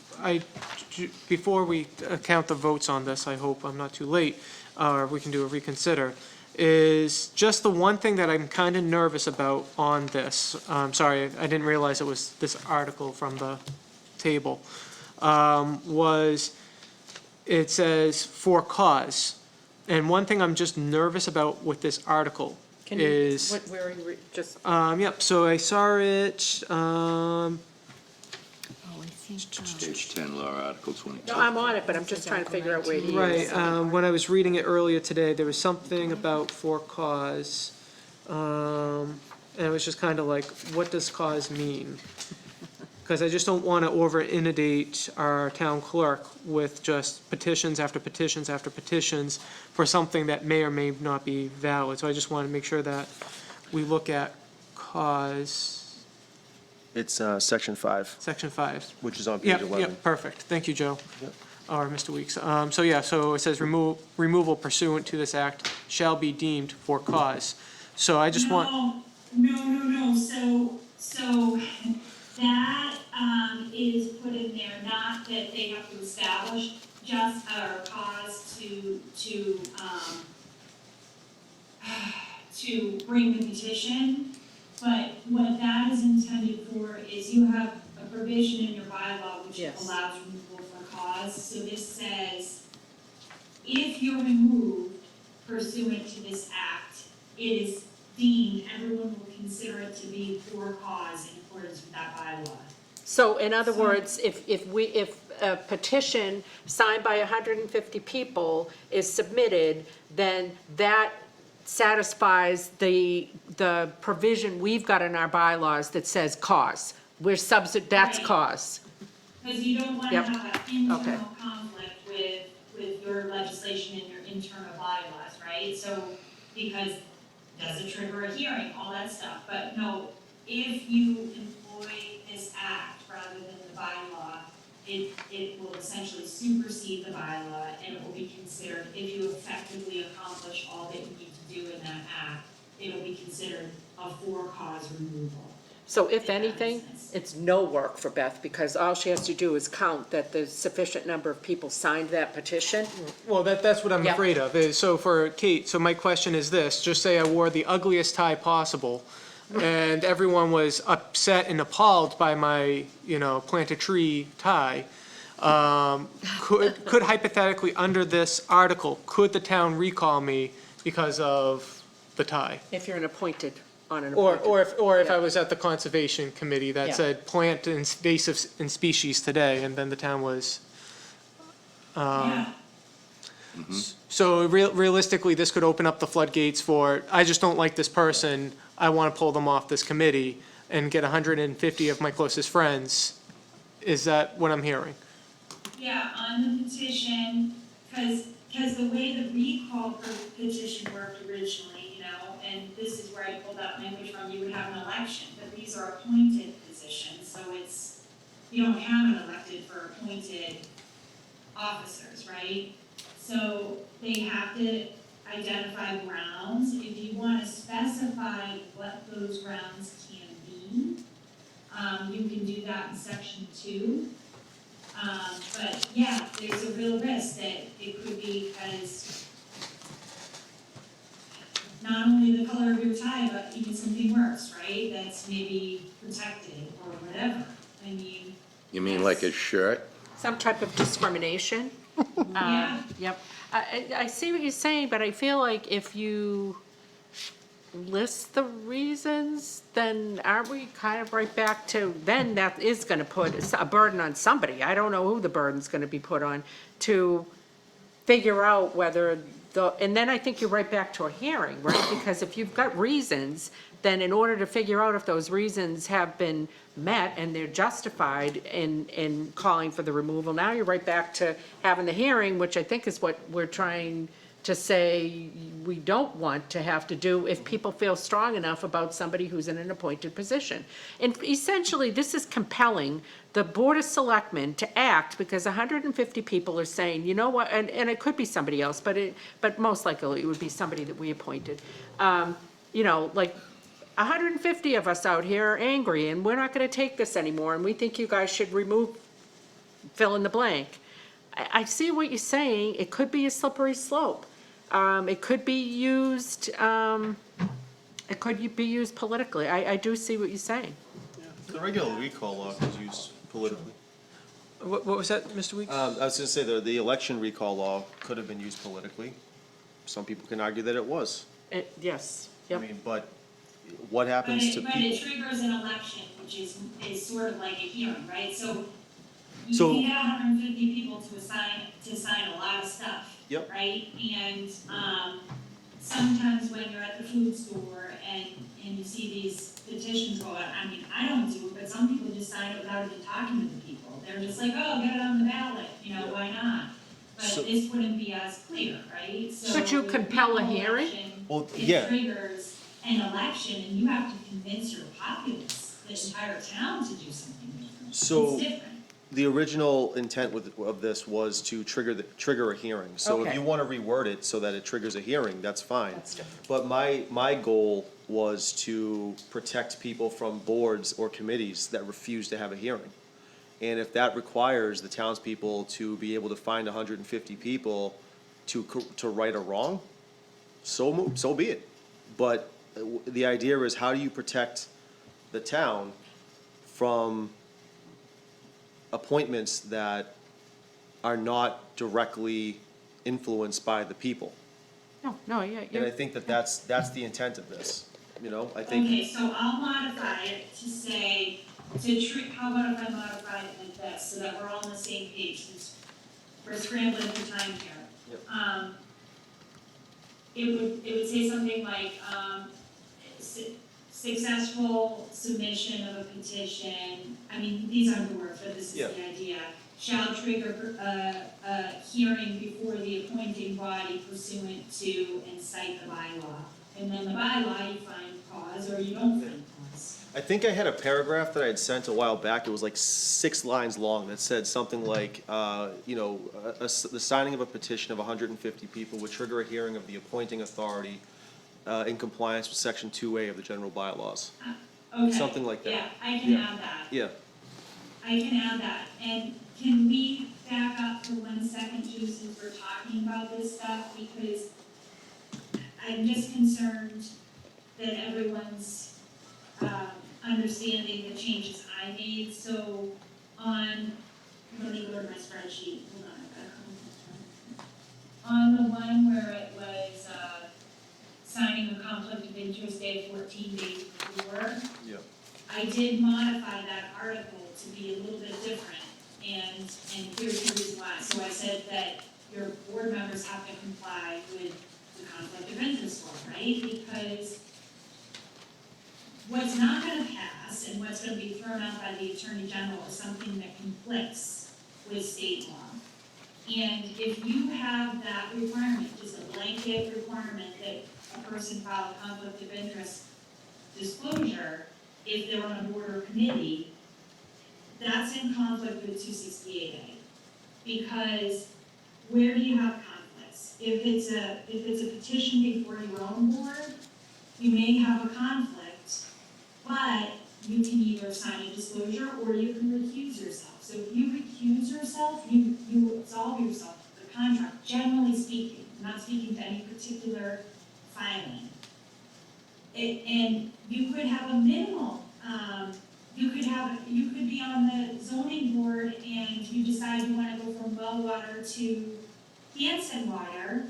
S1: before we count the votes on this, I hope I'm not too late, or we can do a reconsider, is just the one thing that I'm kind of nervous about on this. Sorry, I didn't realize it was this article from the table, was it says for cause. And one thing I'm just nervous about with this article
S2: Can you,
S1: is,
S2: where are you, just,
S1: yep, so I saw it,
S5: Oh, I see.
S6: Page 10, law, Article 22.
S2: No, I'm on it, but I'm just trying to figure out where it is.
S1: Right, when I was reading it earlier today, there was something about for cause, and it was just kind of like, what does cause mean? Because I just don't want to over-inundate our town clerk with just petitions after petitions after petitions for something that may or may not be valid. So I just want to make sure that we look at cause,
S4: It's section 5,
S1: section 5.
S4: which is on page
S1: Yep,
S4: 11.
S1: yep, perfect. Thank you, Joe.
S4: Yep.
S1: Or Mr. Weeks. So it says removal pursuant to this act shall be deemed for cause. So I just want,
S7: No, so that, is put in there, not that they have to establish just a cause to bring the petition, but what that is intended for is you have a provision in your bylaw which
S2: Yes.
S7: allows removal for cause, so this says, if you're removed pursuant to this act, it is deemed, everyone will consider it to be for cause in accordance with that bylaw.
S2: So in other words, if a petition signed by 150 people is submitted, then that satisfies the provision we've got in our bylaws that says cause. That's
S7: Right.
S2: cause.
S7: Because you don't want to
S2: Yep.
S7: have an
S2: Okay.
S7: internal conflict with your legislation and your internal bylaws, right? So, because does it trigger a hearing, all that stuff, but no, if you employ this act rather than the bylaw, it will essentially supersede the bylaw and it will be considered, if you effectively accomplish all that you need to do in that act, it will be considered a for-cause removal.
S2: So if
S7: that makes
S2: anything,
S7: sense.
S2: it's no work for Beth, because all she has to do is count that the sufficient number of people signed that petition.
S1: well, that's what I'm
S2: Yep.
S1: afraid of. So for Kate, so my question is this, just say I wore the ugliest tie possible, and everyone was upset and appalled by my, plant a tree tie. Could hypothetically, under this article, could the town recall me because of the tie?
S2: If you're on an
S1: Or
S2: appointed.
S1: if I
S2: Yeah.
S1: was at the conservation committee
S2: Yeah.
S1: that said plant invasive in species today, and then the town was,
S7: Yeah.
S1: so realistically, this could open up the floodgates for, I just don't like this person, I want to pull them off this committee and get 150 of my closest friends. Is that what I'm hearing?
S7: Yeah, on the petition, because the way the recall petition worked originally, and this is where I pulled out language from, you would have an election, but these are appointed positions, so you don't have an elected for appointed officers, right? So they have to identify grounds. If you want to specify what those grounds can be, you can do that in section 2. But yeah, there's a real risk that it could be because not only the color of your tie, but even something worse, right? That's maybe protected or whatever. I mean,
S6: You mean like a shirt?
S2: Some type of discrimination.
S7: yeah.
S2: Yep. I see what you're saying, but I feel like if you list the reasons, then aren't we kind of right back to, then that is gonna put a burden on somebody. I don't know who the burden's gonna be put on to figure out whether and then I think you're right back to a hearing, right? Because if you've got reasons, then in order to figure out if those reasons have been met and they're justified in calling for the removal, now you're right back to having the hearing, which I think is what we're trying to say we don't want to have to do if people feel strong enough about somebody who's in an appointed position. And essentially, this is compelling the Board of Selectmen to act because 150 people are saying, you know what, and it could be somebody else, but most likely it would be somebody that we appointed. Like 150 of us out here are angry and we're not gonna take this anymore and we think you guys should remove, fill in the blank. I see what you're saying. It could be a slippery slope. It could be used, politically. I do see what you're saying.
S4: The regular recall law is used politically.
S1: What was that, Mr. Weeks?
S4: I was gonna say, the election recall law could have been used politically. Some people can argue that it was.
S2: Yes,
S4: I
S2: yep.
S4: mean, but what happens to
S7: But
S4: people?
S7: it triggers an election, which is sort of like a hearing, right? So you
S4: So-
S7: can get 150 people to sign a lot of stuff.
S4: Yep.
S7: Right? And, sometimes when you're at the food store and you see these petitions go out, I mean, I don't do it, but some people just sign it without even talking to the people. They're just like, oh, get it on the ballot, why not?
S4: So-
S7: But this wouldn't be as clear, right? So
S2: Could you
S7: with
S2: compel a
S7: recall
S2: hearing?
S7: election,
S4: Well,
S7: it
S4: yeah.
S7: triggers an election, and you have to convince your populace, the entire town, to do something different.
S4: So-
S7: It's different.
S4: The original intent of this was to trigger a hearing. So if
S2: Okay.
S4: you want to reword it so that it triggers a hearing, that's fine.
S2: That's different.
S4: But my goal was to protect people from boards or committees that refuse to have a hearing. And if that requires the townspeople to be able to find 150 people to right a wrong, so be it. But the idea is, how do you protect the town from appointments that are not directly influenced by the people?
S2: No, yeah,
S4: And I think that's the intent of this, I think.
S7: Okay, so I'll modify it to say, how about if I modify it like this, so that we're all on the same page, since we're scrambling for time here.
S4: Yep.
S7: It would say something like, successful submission of a petition, I mean, these aren't the words, but this is
S4: Yeah.
S7: the idea, shall trigger a hearing before the appointing body pursuant to and cite the bylaw. And then the bylaw, you find cause or you don't find cause.
S4: I think I had a paragraph that I had sent a while back, it was like 6 lines long, that said something like, the signing of a petition of 150 people would trigger a hearing of the appointing authority in compliance with section 2A of the general bylaws.
S7: Okay.
S4: Something like that.
S7: Yeah, I can
S4: Yeah.
S7: add that.
S4: Yeah,
S7: I can add that. And can we back up for 1 second, too, since we're talking about this stuff? Because I'm just concerned that everyone's understanding the changes I made. So let me go to my spreadsheet. Hold on, I've got a couple more. On the one where it was signing a conflict of interest day 14 days before,
S4: yeah.
S7: I did modify that article to be a little bit different, and here's the reason why. So I said that your board members have to comply with the conflict of interest law, right? Because what's not gonna pass and what's gonna be thrown out by the Attorney General is something that conflicts with state law. And if you have that requirement, just a blanket requirement that a person file a conflict of interest disclosure, if they're on a board or committee, that's in conflict with 268A. Because where do you have conflicts? If it's a petition before your own board, you may have a conflict, but you can either sign a disclosure or you can recuse yourself. So if you recuse yourself, you absolve yourself of the contract, generally speaking. I'm not speaking to any particular filing. And you could have a minimal, you could be on the zoning board and you decide you wanna go from well water to Hanson water,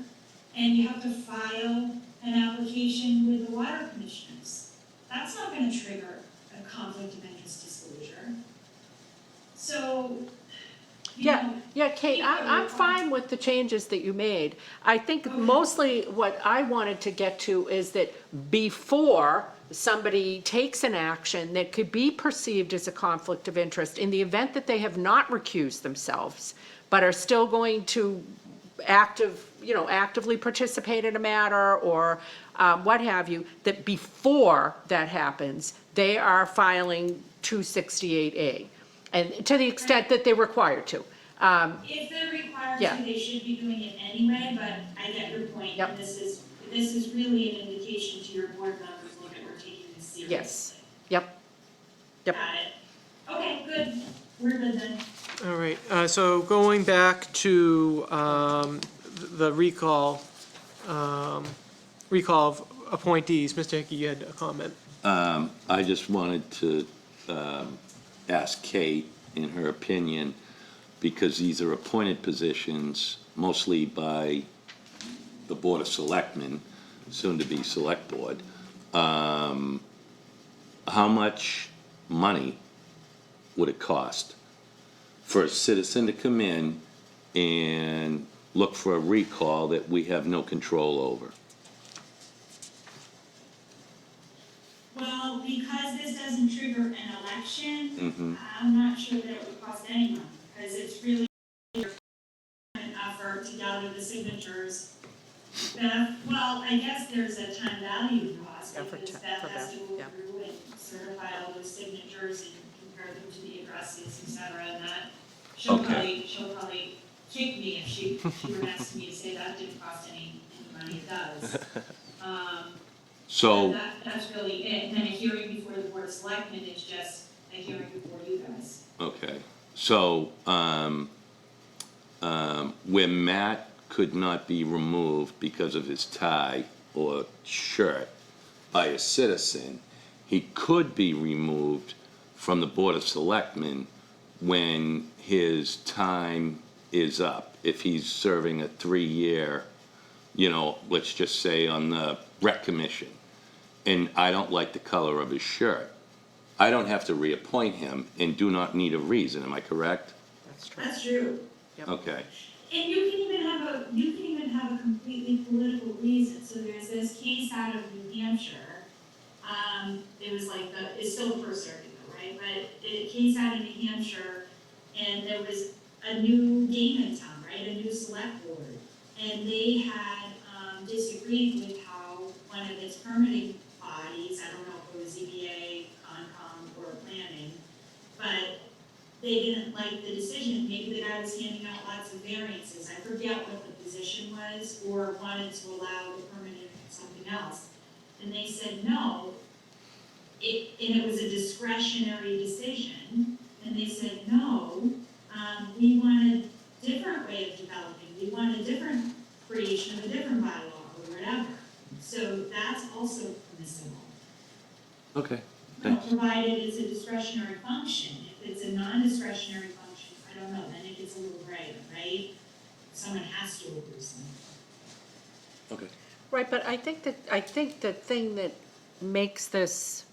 S7: and you have to file an application with the water commissioners. That's not gonna trigger a conflict of interest disclosure. So, you know.
S2: Yeah, Kate, I'm fine with the changes that you made. I think
S7: Okay.
S2: mostly what I wanted to get to is that before somebody takes an action that could be perceived as a conflict of interest, in the event that they have not recused themselves, but are still going to actively participate in a matter or what have you, that before that happens, they are filing 268A. And to the extent that they're required to.
S7: If they're required
S2: Yeah.
S7: to, they should be doing it anyway, but I get your point.
S2: Yep.
S7: And this is really an indication to your board members, look, we're taking this seriously.
S2: Yes. Yep. Yep.
S7: Got it. Okay, good. We're good then.
S1: All right, so going back to the recall of appointees, Mr. Hickey, you had a comment.
S6: I just wanted to ask Kate, in her opinion, because these are appointed positions mostly by the Board of Selectmen, soon-to-be Select Board. How much money would it cost for a citizen to come in and look for a recall that we have no control over?
S7: Well, because this doesn't trigger an election,
S6: Mhm.
S7: I'm not sure that it would cost anyone, because it's really an effort to gather the signatures. Well, I guess there's a time value cost,
S2: Yeah, for
S7: because
S2: ta-
S7: Beth
S2: for
S7: has
S2: Beth,
S7: to go
S2: yeah.
S7: through and certify all those signatures and compare them to the addresses, et cetera, and that,
S6: Okay.
S7: she'll probably kick me if she were next to me to say that didn't cost any money, it does.
S6: So,
S7: That's really it, and then a hearing before the Board of Selectmen is just a hearing before you guys.
S6: okay, so, where Matt could not be removed because of his tie or shirt by a citizen, he could be removed from the Board of Selectmen when his time is up. If he's serving a 3-year, let's just say on the Rec Commission, and I don't like the color of his shirt, I don't have to reappoint him and do not need a reason, am I correct?
S2: That's true.
S7: That's true.
S6: Okay,
S7: And you can even have a completely political reason, so there's this case out of New Hampshire. It was like it's still the First Circuit though, right? But a case out of New Hampshire, and there was a new game in town, right? A new select board. And they had disagreed with how one of its permitting bodies, I don't know if it was ZBA, Concom, or planning, but they didn't like the decision. Maybe the guy was handing out lots of variances. I forget what the position was, or wanted to allow the permanent something else. And they said no. And it was a discretionary decision. And they said no. We want a different way of developing. We want a different creation of a different bylaw or whatever. So that's also permissible.
S6: okay,
S7: No,
S6: thanks.
S7: provided it's a discretionary function. If it's a non-discretionary function, I don't know, then it gets a little grayer, right? Someone has to approve something.
S6: Okay.
S2: Right, but I think the thing that makes this,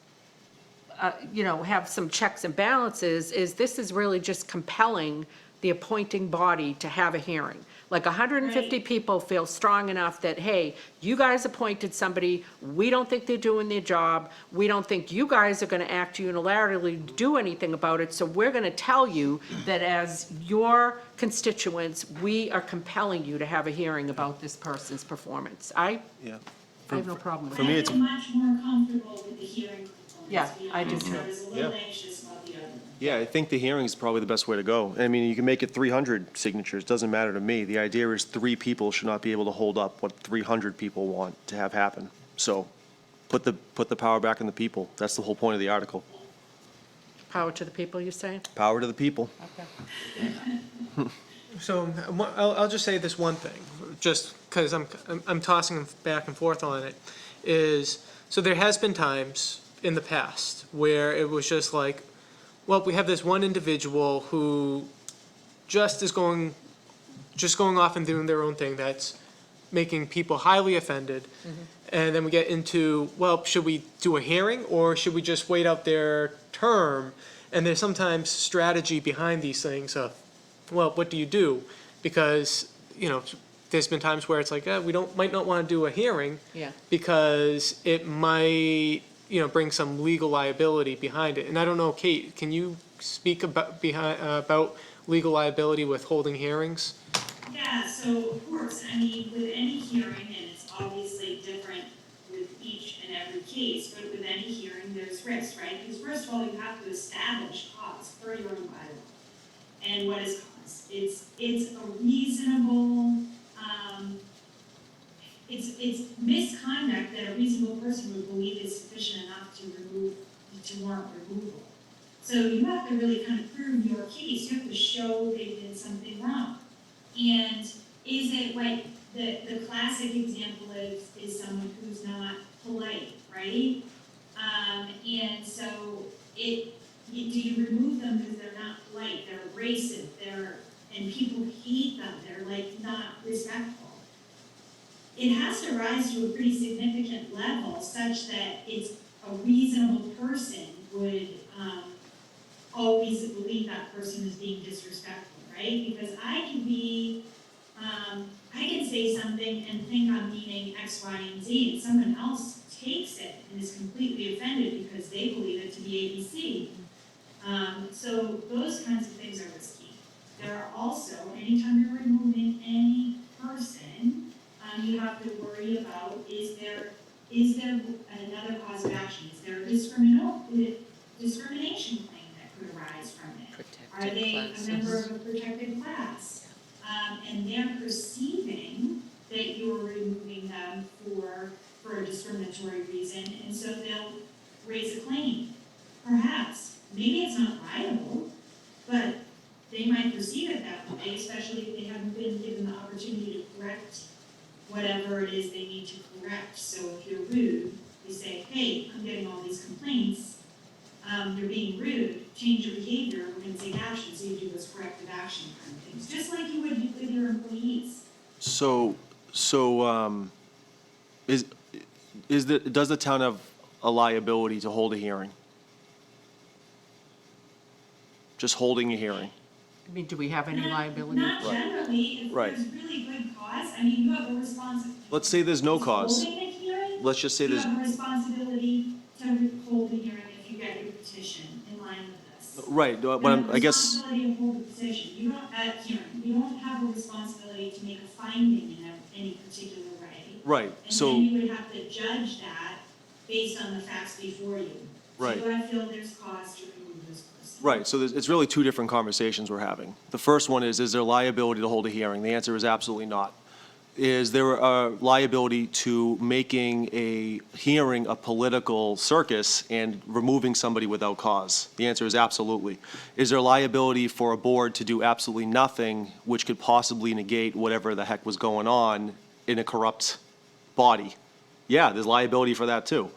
S2: have some checks and balances is this is really just compelling the appointing body to have a hearing. Like 150
S7: Right.
S2: people feel strong enough that, hey, you guys appointed somebody, we don't think they're doing their job, we don't think you guys are gonna act unilaterally to do anything about it, so we're gonna tell you that as your constituents, we are compelling you to have a hearing about this person's performance. I
S4: Yeah.
S2: have no problem with
S4: For me,
S2: that.
S4: it's-
S7: I'm much more comfortable with the hearing component,
S2: Yeah,
S7: to be
S2: I do
S7: honest.
S2: too.
S7: I was a little
S4: Yeah.
S7: anxious about the other one.
S4: Yeah, I think the hearing is probably the best way to go. I mean, you can make it 300 signatures, doesn't matter to me. The idea is 3 people should not be able to hold up what 300 people want to have happen. So put the power back in the people. That's the whole point of the article.
S2: Power to the people, you're saying?
S4: Power to the people.
S2: Okay.
S1: So I'll just say this one thing, just because I'm tossing back and forth on it, is, so there has been times in the past where it was just like, well, we have this one individual who just going off and doing their own thing that's making people highly offended. And then we get into, well, should we do a hearing or should we just wait out their term? And there's sometimes strategy behind these things of, well, what do you do? Because, there's been times where it's like, might not want to do a hearing.
S2: Yeah.
S1: Because it might, bring some legal liability behind it. And I don't know, Kate, can you speak about legal liability with holding hearings?
S7: Yeah, so of course, I mean, with any hearing, and it's obviously different with each and every case, but with any hearing, there's risks, right? Because first of all, you have to establish cause for your own bylaw. And what is cause? It's a reasonable, it's misconduct that a reasonable person would believe is sufficient enough to warrant removal. So you have to really kind of prove your case. You have to show they did something wrong. And is it like, the classic example is someone who's not polite, right? And so do you remove them because they're not polite, they're abrasive, and people hate them, they're like not respectful. It has to rise to a pretty significant level such that it's a reasonable person would always believe that person is being disrespectful, right? Because I can be, I can say something and think I'm meaning X, Y, and Z, and someone else takes it and is completely offended because they believe it to be ABC. So those kinds of things are risky. There are also, anytime you're removing any person, you have to worry about, is there another cause of action? Is there a discrimination claim that could arise from it? Are
S3: Protected
S7: they a
S3: classes.
S7: member of a protected class? And they're perceiving that you're removing them for a discriminatory reason, and so they'll raise a claim. Perhaps, maybe it's not liable, but they might perceive it that way, especially if they haven't been given the opportunity to correct whatever it is they need to correct. So if you're rude, you say, hey, I'm getting all these complaints, you're being rude, change your behavior, we're gonna take action, so you do this corrective action kind of things, just like you would with your employees.
S4: Does the town have a liability to hold a hearing? Just holding a hearing?
S2: I mean, do we have any liability?
S7: Not generally, if
S4: Right.
S7: there's really good cause, I mean, you have a responsibility.
S4: Let's say there's no cause.
S7: Holding a hearing,
S4: Let's just say
S7: you
S4: there's,
S7: have a responsibility to hold a hearing if you get your petition in line with this.
S4: right,
S7: You
S4: but
S7: have a
S4: I guess,
S7: responsibility to hold a petition, you don't, you don't have a responsibility to make a finding in any particular way.
S4: right,
S7: And
S4: so,
S7: then you would have to judge that based on the facts before you.
S4: Right.
S7: So do I feel there's cause to remove this person?
S4: right, so it's really two different conversations we're having. The first one is there liability to hold a hearing? The answer is absolutely not. Is there a liability to making a hearing a political circus and removing somebody without cause? The answer is absolutely. Is there liability for a board to do absolutely nothing which could possibly negate whatever the heck was going on in a corrupt body? Yeah, there's liability for that too.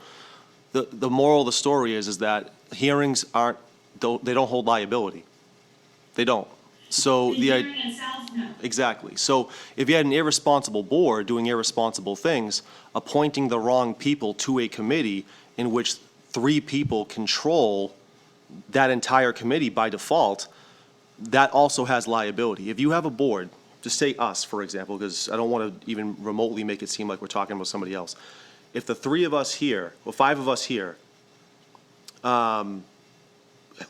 S4: The moral of the story is that hearings they don't hold liability. They don't. So
S7: The hearing itself, no.
S4: exactly. So if you had an irresponsible board doing irresponsible things, appointing the wrong people to a committee in which 3 people control that entire committee by default, that also has liability. If you have a board, just say us, for example, because I don't want to even remotely make it seem like we're talking about somebody else. If the 3 of us here, or 5 of us here,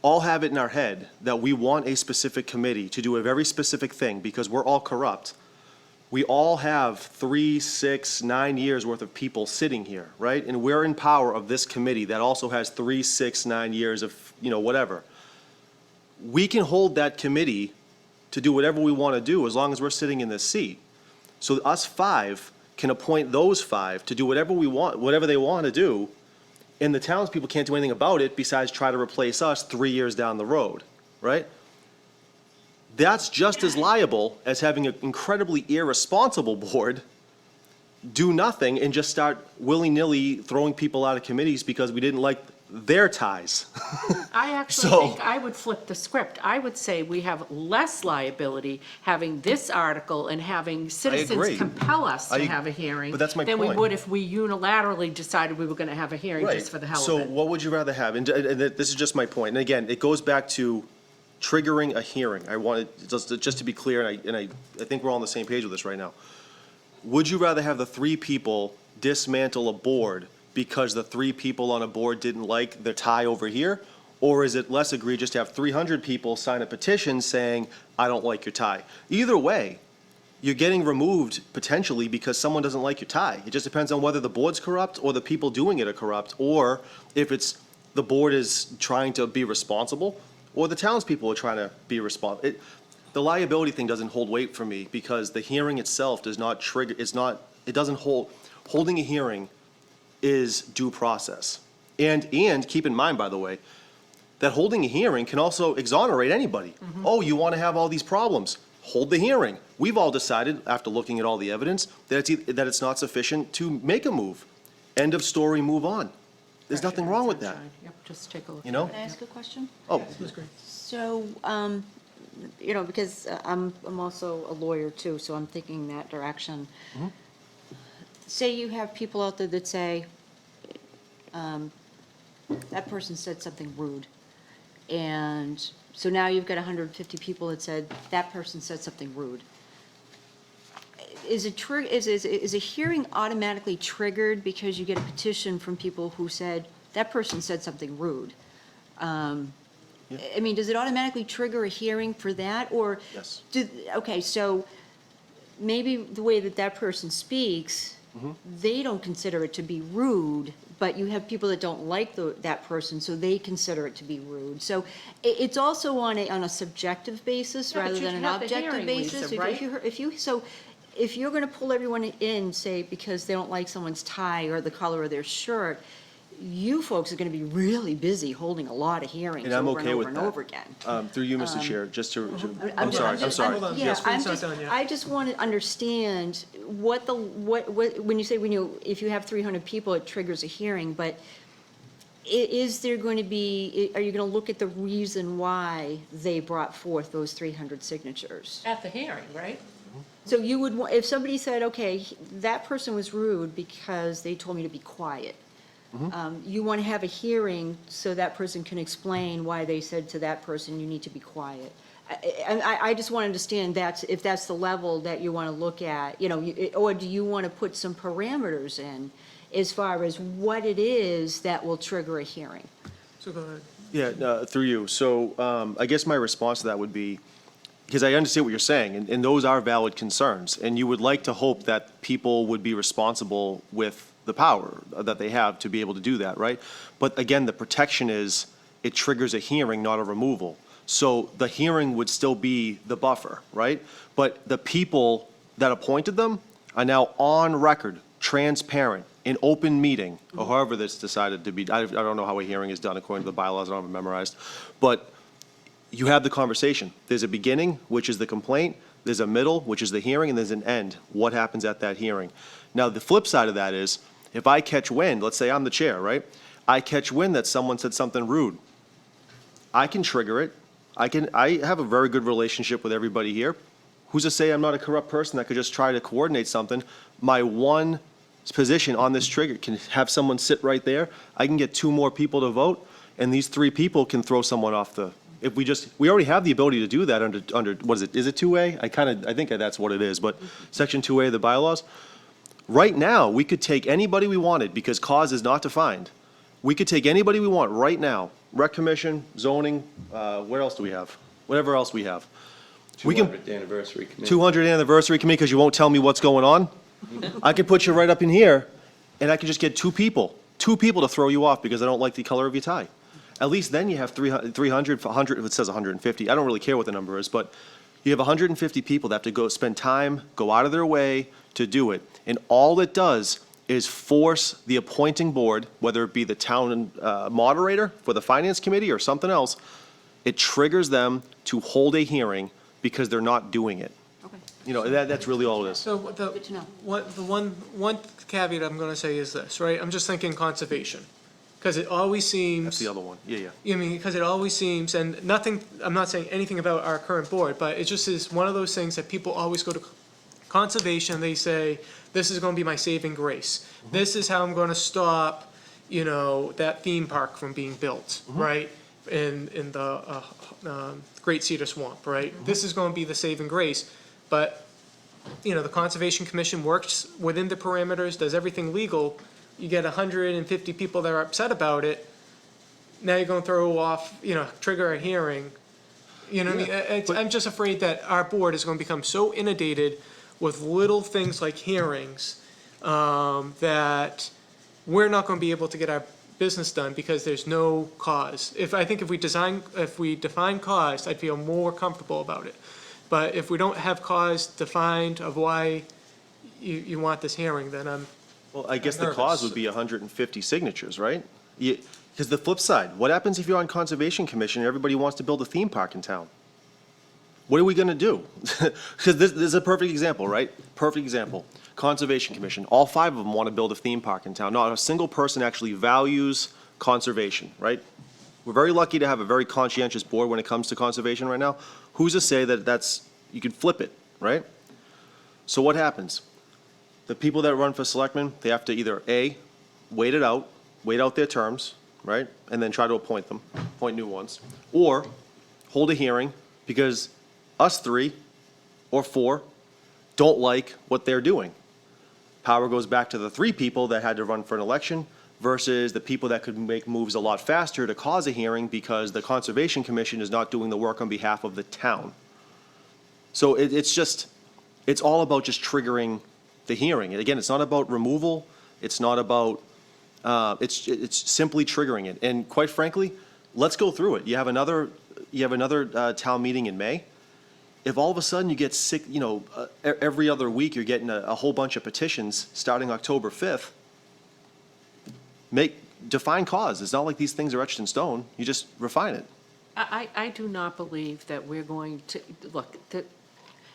S4: all have it in our head that we want a specific committee to do a very specific thing because we're all corrupt. We all have 3, 6, 9 years worth of people sitting here, right? And we're in power of this committee that also has 3, 6, 9 years of, whatever. We can hold that committee to do whatever we want to do as long as we're sitting in this seat. So us 5 can appoint those 5 to do whatever we want, whatever they want to do, and the townspeople can't do anything about it besides try to replace us 3 years down the road, right? That's just as liable as having an incredibly irresponsible board do nothing and just start willy-nilly throwing people out of committees because we didn't like their ties.
S2: I actually
S4: So-
S2: think I would flip the script. I would say we have less liability having this article and having
S4: agree.
S2: citizens compel us
S4: I-
S2: to have a hearing
S4: but that's my
S2: than we
S4: point.
S2: would if we unilaterally decided we were going to have a hearing
S4: Right.
S2: just for the hell
S4: So
S2: of it.
S4: what would you rather have? And this is just my point. And again, it goes back to triggering a hearing. I wanted, just to be clear, and I think we're all on the same page with this right now. Would you rather have the 3 people dismantle a board because the 3 people on a board didn't like their tie over here? Or is it less egregious to have 300 people sign a petition saying, I don't like your tie? Either way, you're getting removed potentially because someone doesn't like your tie. It just depends on whether the board's corrupt or the people doing it are corrupt, or if it's the board is trying to be responsible or the townspeople are trying to be responsible. The liability thing doesn't hold weight for me because the hearing itself does not trigger, it doesn't holding a hearing is due process. And keep in mind, by the way, that holding a hearing can also exonerate anybody. Oh, you want to have all these problems? Hold the hearing. We've all decided, after looking at all the evidence, that it's not sufficient to make a move. End of story, move on. There's nothing wrong with that.
S2: Yep, just take a look.
S4: You know?
S5: Can I ask a question?
S4: Oh,
S5: So, because I'm also a lawyer too, so I'm thinking that direction. Say you have people out there that say, that person said something rude, And so now you've got 150 people that said, that person said something rude. Is a hearing automatically triggered because you get a petition from people who said, that person said something rude? I mean, does it automatically trigger a hearing for that, or?
S4: Yes.
S5: Okay, so maybe the way that that person speaks, they don't consider it to be rude, but you have people that don't like that person, so they consider it to be rude. So it's also on a subjective basis
S2: Yeah, but
S5: rather
S2: you
S5: than an
S2: can have the
S5: objective
S2: hearing, Lisa,
S5: basis.
S2: right?
S5: If you're gonna pull everyone in, say, because they don't like someone's tie or the color of their shirt, you folks are gonna be really busy holding a lot of hearings
S4: And I'm
S5: over and
S4: okay
S5: over
S4: with
S5: and
S4: that.
S5: over again.
S4: Through you, Mr. Chair, just to, I'm
S5: just-
S4: sorry.
S1: Hold on,
S5: Yeah,
S1: yes,
S5: I'm
S1: it's not
S5: just,
S1: done yet.
S5: I just want to understand what when you say, if you have 300 people, it triggers a hearing, but is there going to be, are you going to look at the reason why they brought forth those 300 signatures?
S2: At the hearing, right?
S5: So you would, if somebody said, okay, that person was rude because they told me to be quiet, you want to have a hearing so that person can explain why they said to that person, you need to be quiet. I just want to understand if that's the level that you want to look at, or do you want to put some parameters in as far as what it is that will trigger a hearing?
S1: So go ahead.
S4: Yeah, through you. So I guess my response to that would be, because I understand what you're saying, and those are valid concerns, and you would like to hope that people would be responsible with the power that they have to be able to do that, right? But again, the protection is, it triggers a hearing, not a removal. So the hearing would still be the buffer, right? But the people that appointed them are now on record, transparent, in open meeting, or however this decided to be. I don't know how a hearing is done according to the bylaws, I don't have it memorized. But you have the conversation. There's a beginning, which is the complaint, there's a middle, which is the hearing, and there's an end. What happens at that hearing? Now, the flip side of that is, if I catch wind, let's say I'm the chair, right? I catch wind that someone said something rude. I can trigger it. I have a very good relationship with everybody here. Who's to say I'm not a corrupt person that could just try to coordinate something? My one position on this trigger can have someone sit right there. I can get 2 more people to vote, and these 3 people can throw someone off the, we already have the ability to do that under, what is it 2A? I think that's what it is, but Section 2A of the bylaws. Right now, we could take anybody we wanted, because cause is not defined. We could take anybody we want right now, Rec Commission, zoning, what else do we have? Whatever else we have. We can,
S6: 200th anniversary committee.
S4: 200th anniversary committee, because you won't tell me what's going on? I could put you right up in here, and I could just get 2 people to throw you off because I don't like the color of your tie. At least then you have 300, 100, if it says 150, I don't really care what the number is, but you have 150 people that have to go spend time, go out of their way to do it. And all it does is force the appointing board, whether it be the town moderator for the finance committee or something else, it triggers them to hold a hearing because they're not doing it.
S5: Okay.
S4: That's really all it is.
S1: So
S5: Good to know.
S1: the one caveat I'm gonna say is this, right? I'm just thinking conservation, because it always seems.
S4: That's the other one, yeah.
S1: I mean, because it always seems, and nothing, I'm not saying anything about our current board, but it just is one of those things that people always go to conservation, they say, this is gonna be my saving grace. This is how I'm gonna stop, that theme park from being built, right? In the Great Cedar Swamp, right? This is gonna be the saving grace, but, the Conservation Commission works within the parameters, does everything legal. You get 150 people that are upset about it, now you're gonna throw off, trigger a hearing. You know what I mean? I'm just afraid that our board is gonna become so inundated with little things like hearings, that we're not gonna be able to get our business done because there's no cause. If we define cause, I'd feel more comfortable about it. But if we don't have cause defined of why you want this hearing, then I'm.
S4: Well, I guess the
S1: nervous.
S4: cause would be 150 signatures, right? Because the flip side, what happens if you're on Conservation Commission and everybody wants to build a theme park in town? What are we gonna do? Because this is a perfect example, right? Perfect example. Conservation Commission, all 5 of them want to build a theme park in town. Not a single person actually values conservation, right? We're very lucky to have a very conscientious board when it comes to conservation right now. Who's to say that you can flip it, right? So what happens? The people that run for selectmen, they have to either A, wait out their terms, right? And then try to appoint them. appoint new ones, or hold a hearing because us three or four don't like what they're doing. Power goes back to the three people that had to run for an election versus the people that could make moves a lot faster to cause a hearing because the Conservation Commission is not doing the work on behalf of the town. So it's all about just triggering the hearing. And again, it's not about removal, it's not about, it's simply triggering it. And quite frankly, let's go through it. You have another town meeting in May. If all of a sudden you get sick, every other week you're getting a whole bunch of petitions starting October 5th, define cause. It's not like these things are etched in stone. You just refine it.
S2: I do not believe that we're going to, look,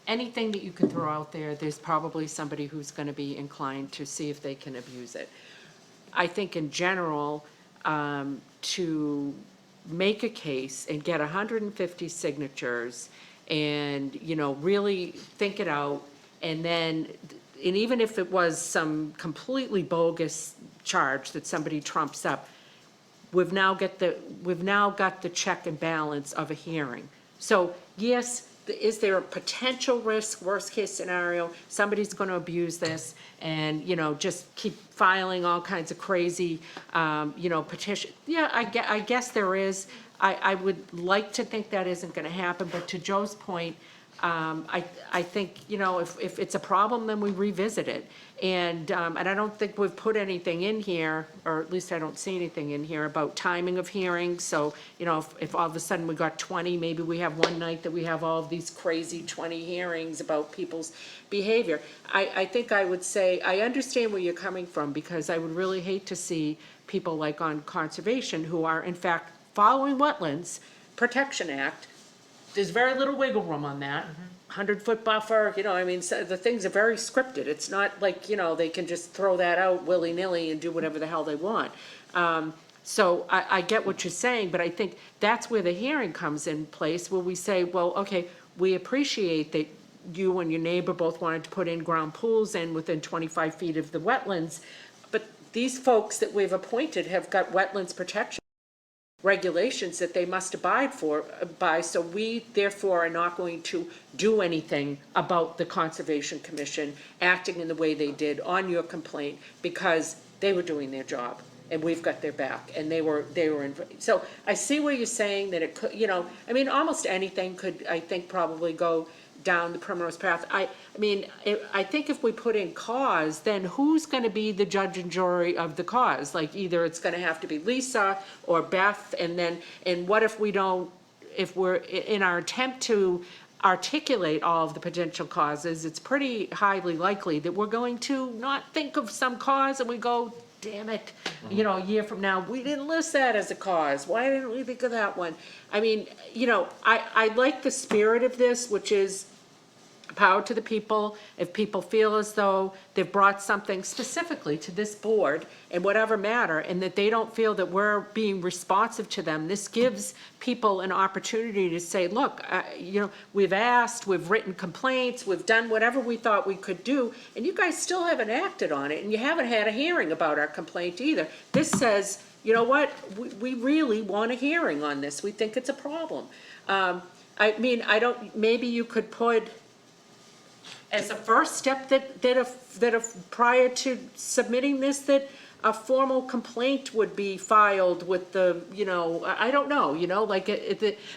S2: anything that you can throw out there, there's probably somebody who's going to be inclined to see if they can abuse it. I think in general, to make a case and get 150 signatures and, really think it out, and even if it was some completely bogus charge that somebody trumps up, we've now got the check and balance of a hearing. So yes, is there a potential risk, worst case scenario, somebody's going to abuse this and, just keep filing all kinds of crazy, petition? Yeah, I guess there is. I would like to think that isn't going to happen, but to Joe's point, I think, if it's a problem, then we revisit it. And I don't think we've put anything in here, or at least I don't see anything in here about timing of hearings. So, if all of a sudden we got 20, maybe we have one night that we have all of these crazy 20 hearings about people's behavior. I think I would say, I understand where you're coming from, because I would really hate to see people like on conservation who are in fact following Wetlands Protection Act. There's very little wiggle room on that. 100-foot buffer, so the things are very scripted. It's not like, they can just throw that out willy-nilly and do whatever the hell they want. So I get what you're saying, but I think that's where the hearing comes in place, where we say, well, okay, we appreciate that you and your neighbor both wanted to put in-ground pools in within 25 feet of the wetlands, but these folks that we've appointed have got wetlands protection regulations that they must abide by, so we therefore are not going to do anything about the Conservation Commission acting in the way they did on your complaint, because they were doing their job and we've got their back, and they were in. So I see where you're saying that it could, almost anything could, I think, probably go down the primrose path. I think if we put in cause, then who's going to be the judge and jury of the cause? Like, either it's going to have to be Lisa or Beth, and what if we don't, if we're in our attempt to articulate all of the potential causes, it's pretty highly likely that we're going to not think of some cause and we go, damn it, a year from now, we didn't list that as a cause. Why didn't we think of that one? I like the spirit of this, which is power to the people. If people feel as though they've brought something specifically to this board in whatever matter, and that they don't feel that we're being responsive to them, this gives people an opportunity to say, look, we've asked, we've written complaints, we've done whatever we thought we could do, and you guys still haven't acted on it, and you haven't had a hearing about our complaint either. This says, you know what, we really want a hearing on this. We think it's a problem. Maybe you could put as a first step that prior to submitting this, that a formal complaint would be filed with the, I don't know,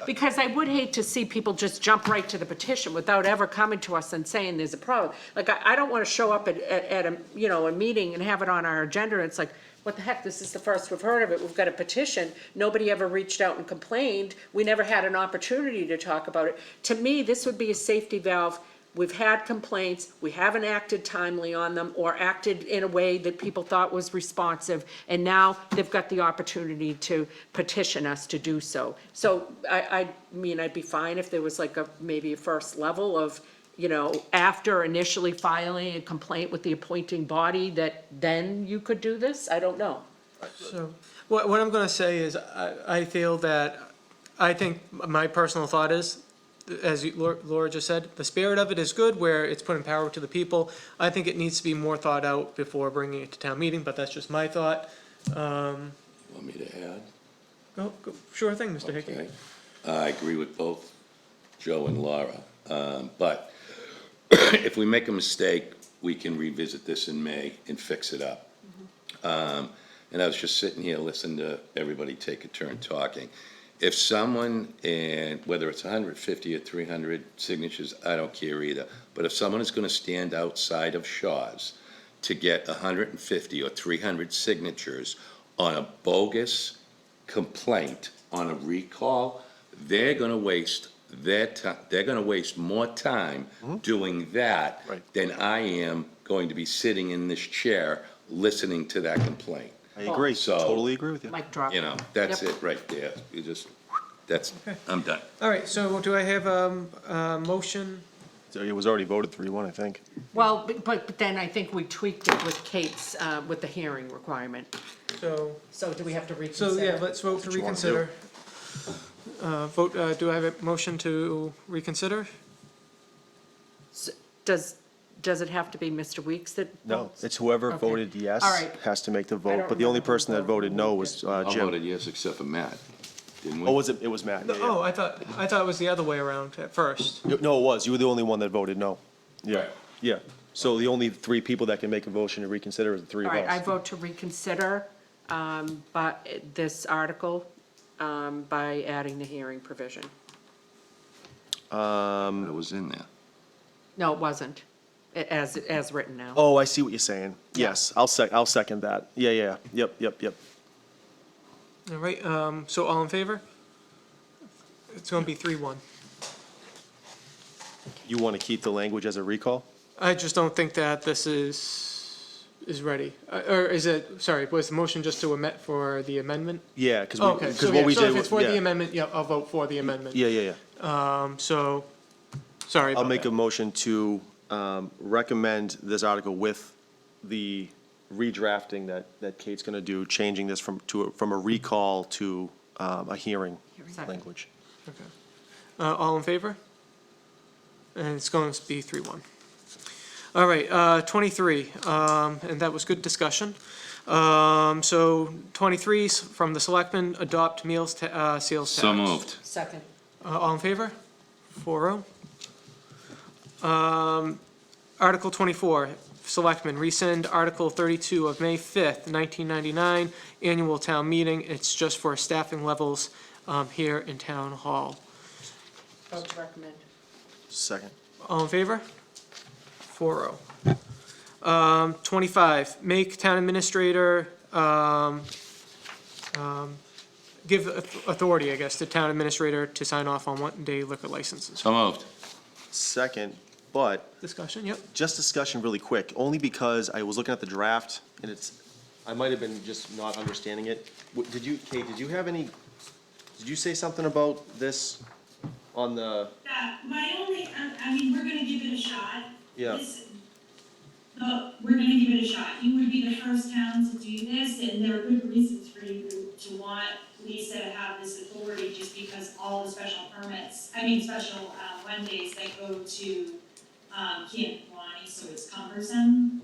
S2: because I would hate to see people just jump right to the petition without ever coming to us and saying there's a problem. Like, I don't want to show up at a meeting and have it on our agenda, and it's like, what the heck, this is the first we've heard of it, we've got a petition, nobody ever reached out and complained, we never had an opportunity to talk about it. To me, this would be a safety valve. We've had complaints, we haven't acted timely on them, or acted in a way that people thought was responsive, and now they've got the opportunity to petition us to do so. So, I'd be fine if there was like maybe a first level of, after initially filing a complaint with the appointing body, that then you could do this. I don't know.
S1: So, what I'm gonna say is, I think my personal thought is, as Laura just said, the spirit of it is good, where it's putting power to the people. I think it needs to be more thought out before bringing it to town meeting, but that's just my thought.
S6: Want me to add?
S1: Oh, sure thing, Mr. Hickey.
S6: Okay? I agree with both Joe and Laura, but if we make a mistake, we can revisit this in May and fix it up. And I was just sitting here listening to everybody take a turn talking. If someone, and whether it's 150 or 300 signatures, I don't care either, but if someone is gonna stand outside of Shaw's to get 150 or 300 signatures on a bogus complaint, on a recall, they're gonna waste their time, they're gonna waste more time doing that
S4: Right.
S6: than I am going to be sitting in this chair listening to that complaint.
S4: I agree,
S6: So-
S4: totally agree with you.
S2: Mic drop.
S6: You know, that's
S2: Yep.
S6: it right there. You just, that's, I'm done.
S1: All right, so do I have a motion?
S4: So it was already voted 3-1, I think.
S2: Well, but then I think we tweaked it with Kate's, with the hearing requirement.
S1: So
S2: Do we have to
S1: So,
S2: reconsider?
S1: yeah, let's vote to
S4: What you wanna do.
S1: reconsider. Do I have a motion to reconsider?
S2: Does it have to be Mr. Weeks that
S4: No,
S2: votes?
S4: it's whoever
S2: Okay.
S4: voted yes
S2: All right.
S4: has to make the
S2: I
S4: vote,
S2: don't
S4: but the only
S2: remember who
S4: person that voted no was
S6: I
S4: Jim.
S6: voted yes except for Matt, didn't we?
S4: Oh, was it? It was Matt. Yeah, yeah.
S1: Oh, I thought it was the other way around at first.
S4: No, it was. You were the only one that voted no. Yeah,
S6: Right.
S4: yeah. So the only three people that can make a motion to reconsider is the three
S2: All
S4: of
S2: right, I
S4: us.
S2: vote to reconsider, but this article, by adding the hearing provision.
S6: It was in there.
S2: No, it wasn't, as written now.
S4: Oh, I see what you're saying. Yes, I'll second that. Yeah, yeah. Yep.
S1: All right, so all in favor? It's gonna be 3-1.
S4: You want to keep the language as a recall?
S1: I just don't think that this is ready. Or is it, sorry, was the motion just to amend, for the amendment?
S4: Yeah, because
S1: Oh, okay, so
S4: what
S1: yeah,
S4: we
S1: so
S4: did.
S1: if it's for the
S4: yeah.
S1: amendment, yeah, I'll vote for the amendment.
S4: Yeah.
S1: So, sorry
S4: I'll
S1: about
S4: make a
S1: that.
S4: motion to recommend this article with the redrafting that Kate's going to do, changing this from a recall to a hearing
S2: Second.
S4: language.
S1: Okay. All in favor? And it's going to be 3-1. All right, 23, and that was good discussion. So 23 's from the Selectmen, adopt meals, sales tax.
S6: So moved.
S2: Second.
S1: All in favor? 4-0. Article 24, Selectmen, rescind Article 32 of May 5th, 1999, annual town meeting. It's just for staffing levels here in Town Hall.
S2: Vote to recommend.
S4: Second.
S1: All in favor? 4-0. 25, make town administrator, give authority, I guess, to town administrator to sign off on one-day liquor licenses.
S6: So moved.
S4: Second, but
S1: Discussion, yep.
S4: just discussion really quick, only because I was looking at the draft, and I might have been just not understanding it. Kate, did you have any, did you say something about this on the,
S7: My only, I mean, we're gonna give it a shot.
S4: Yeah.
S7: We're gonna give it a shot. You would be the first town to do this, and there are good reasons for you to want Lisa to have this authority, just because all the special Wednesdays that go to, Camp Kawani, so it's cumbersome.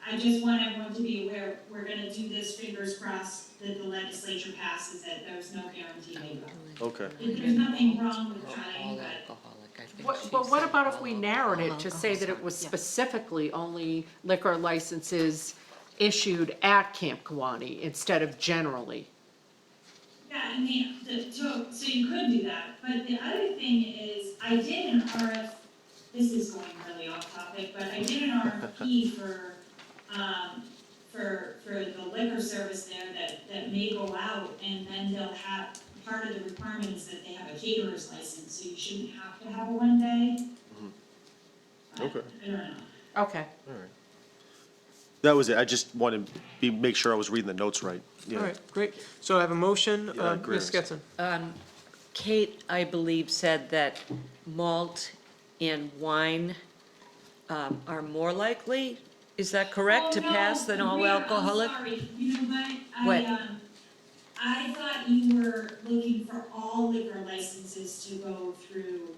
S7: I just want everyone to be aware, we're gonna do this, fingers crossed, that the legislature passes it, there's no guarantee they will.
S4: okay.
S7: There's nothing wrong with trying, but
S3: Alcoholic, I think
S2: But
S3: she
S2: what
S3: said
S2: about if we
S3: all
S2: narrowed it to
S3: alcohol,
S2: say that it was
S3: sorry.
S2: specifically only liquor licenses issued at Camp Kawani instead of generally?
S7: yeah, I mean, so you could do that, but the other thing is, I did an this is going really off topic, but I did an RFP for the liquor service there that may go out, and then they'll have, part of the requirement is that they have a caterer's license, so you shouldn't have to have a one day.
S4: Okay.
S7: I don't know.
S2: Okay.
S4: That was it, I just wanted to make sure I was reading the notes right. Yeah.
S1: All right, great. So I have a motion,
S4: Yeah, agree.
S1: Ms. Stetson.
S3: Kate, I believe, said that malt and wine are more likely, is that correct, to
S7: Oh, no,
S3: pass than all
S7: Maria,
S3: alcoholic?
S7: I'm sorry, you know
S3: What?
S7: I thought you were looking for all liquor licenses to go through.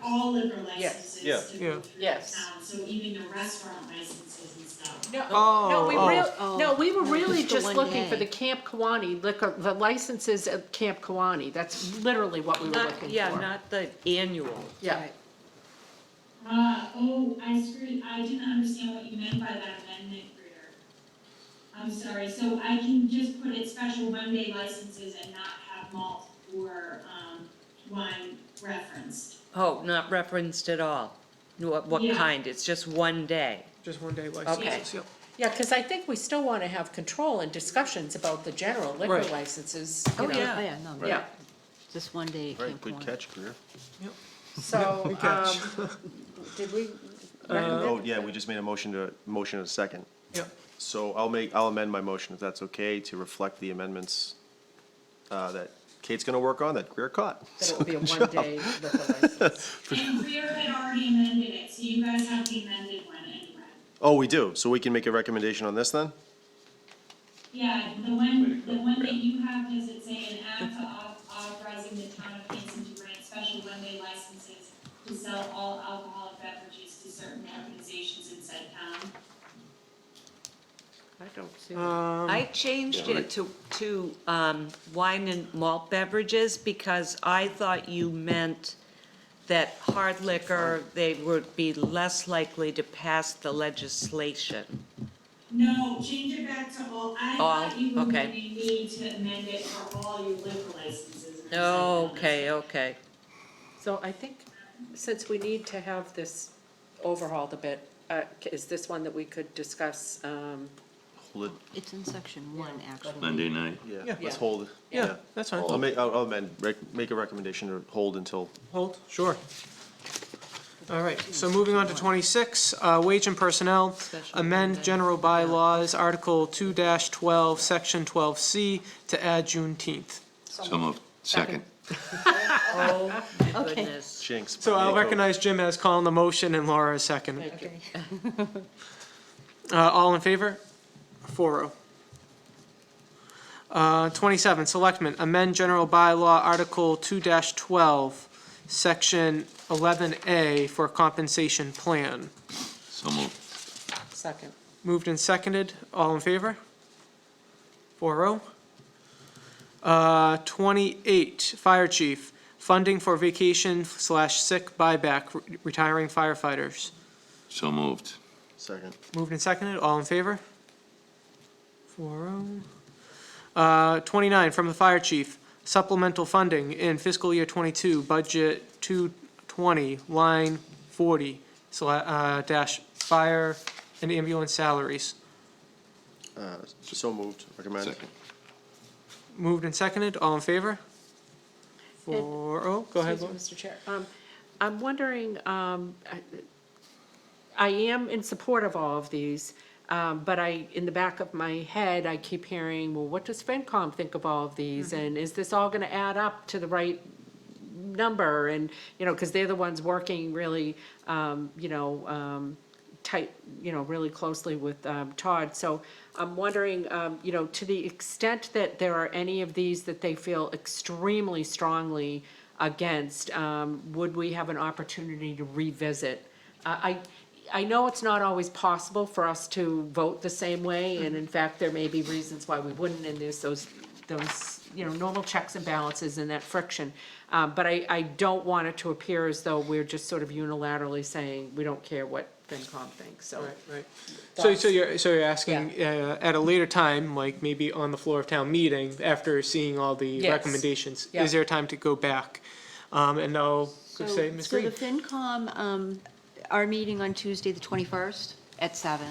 S7: all liquor
S2: Yes.
S7: licenses
S4: Yeah.
S7: to
S1: Yeah.
S7: go through the
S2: Yes.
S7: town, so even the restaurant licenses and stuff.
S2: No,
S1: Oh,
S2: no, we
S1: oh.
S2: real,
S5: Oh,
S2: no, we were
S5: no,
S2: really
S5: just the
S2: just
S5: one
S2: looking for
S5: day.
S2: the Camp Kawani liquor, the licenses at Camp Kawani. That's literally what we were looking for.
S3: Yeah, not the annual.
S2: Yeah.
S5: Right.
S7: I didn't understand what you meant by that amendment, Greer. I'm sorry, so I can just put it special one-day licenses and not have malt or, wine referenced.
S3: Oh, not referenced at all? What
S7: Yeah.
S3: kind? It's just one day?
S1: Just one day licenses, yep.
S2: Yeah, because I think we still want to have control and discussions about the general liquor
S1: Right.
S2: licenses.
S3: Oh,
S2: you know.
S3: yeah.
S5: Oh, yeah, no,
S2: Yeah,
S5: just one day at
S4: Right,
S5: Camp
S4: good
S5: Corona.
S4: catch, Greer.
S2: so,
S1: catch.
S2: did we
S4: Oh,
S2: recommend?
S4: yeah, we just made a motion in a second.
S1: Yep.
S4: So I'll amend my motion, if that's okay, to reflect the amendments that Kate's gonna work on, that Greer caught.
S2: That it would be a one-day liquor license.
S7: And Greer had already amended it, so you guys have the amended one anyway.
S4: Oh, we do, so we can make a recommendation on this then?
S7: Yeah, the one that you have, does it say an act authorizing the town of Hanson to grant special one-day licenses to sell all alcoholic beverages to certain organizations in said town?
S2: I don't see.
S3: I changed it to wine and malt beverages because I thought you meant that hard liquor, they would be less likely to pass the legislation.
S7: No, change it back to all, I thought you were
S3: okay.
S7: going to need to amend it for all your liquor licenses. and
S3: Oh,
S7: everything.
S3: okay, okay.
S2: So I think, since we need to have this overhauled a bit, is this one that we could discuss?
S4: Hold it,
S5: It's in section 1, actually.
S6: Monday night.
S4: yeah,
S1: Yeah.
S4: let's hold it.
S1: Yeah, that's fine.
S4: I'll amend, make a recommendation to hold until,
S1: Hold, sure. All right, so moving on to 26, wage and personnel,
S3: Special
S1: amend
S3: one-day.
S1: general bylaws, Article 2-12, Section 12C, to add Juneteenth.
S6: So moved. Second.
S3: Oh, my
S5: Okay.
S3: goodness.
S4: Jinx.
S1: So I'll
S4: Nico.
S1: recognize Jim as calling the motion and Laura as second.
S2: Thank you.
S1: All in favor? 4-0. 27, Selectmen, amend general bylaw, Article 2-12, Section 11A for compensation plan.
S6: So moved.
S2: Second.
S1: Moved and seconded, all in favor? 4-0. 28, Fire Chief, funding for vacation/sick buyback, retiring firefighters.
S6: So moved.
S4: Second.
S1: Moved and seconded, all in favor? 4-0. 29, from the Fire Chief, supplemental funding in fiscal year '22, budget 220, line 40, dash fire and ambulance salaries.
S4: So moved, recommend.
S6: Second.
S1: Moved and seconded, all in favor? 4-0, go ahead, Laura.
S2: Excuse me, Mr. Chair. I'm wondering, I am in support of all of these, but in the back of my head, I keep hearing, well, what does FinCom think of all of these? And is this all gonna add up to the right number? And, because they're the ones working really, tight, really closely with Todd. So I'm wondering, to the extent that there are any of these that they feel extremely strongly against, would we have an opportunity to revisit? I know it's not always possible for us to vote the same way, and in fact, there may be reasons why we wouldn't, and there's those normal checks and balances and that friction. But I don't want it to appear as though we're just sort of unilaterally saying, we don't care what FinCom thinks, so.
S1: Right. So you're asking, at a later time, like maybe on the floor of town meeting, after seeing all the
S2: Yes.
S1: recommendations,
S2: Yeah.
S1: is there time to go back? And I'll say, Ms.
S5: So
S1: Green?
S5: the FinCom, our meeting on Tuesday, the 21st, at 7.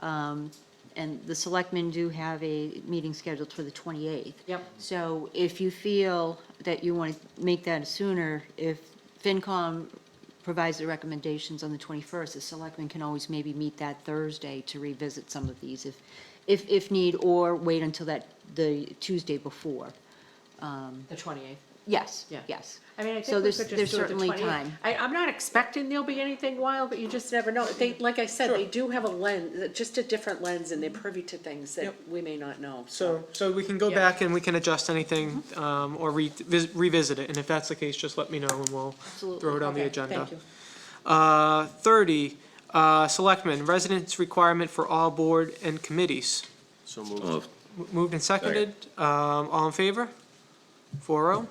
S5: And the Selectmen do have a meeting scheduled for the 28th.
S2: Yep.
S5: So if you feel that you want to make that sooner, if FinCom provides the recommendations on the 21st, the Selectmen can always maybe meet that Thursday to revisit some of these if need, or wait until the Tuesday before.
S2: The 28th.
S5: Yes,
S2: Yeah.
S5: yes.
S2: I mean, I
S5: So
S2: think we could
S5: there's
S2: just do it the
S5: certainly
S2: 28th.
S5: time.
S2: I'm not expecting there'll be anything wild, but you just never know. They, like I said, they do have a lens, just a different lens, and they're privy to things that
S1: Yep.
S2: we may not know,
S1: So we can go
S2: Yeah.
S1: back and we can adjust anything, or revisit it, and if that's the case, just let me know and we'll throw it on the
S2: Okay,
S1: agenda.
S2: thank you.
S1: 30, Selectmen, residence requirement for all board and committees.
S4: So moved.
S6: Well,
S1: Moved and seconded, all in favor? 4-0.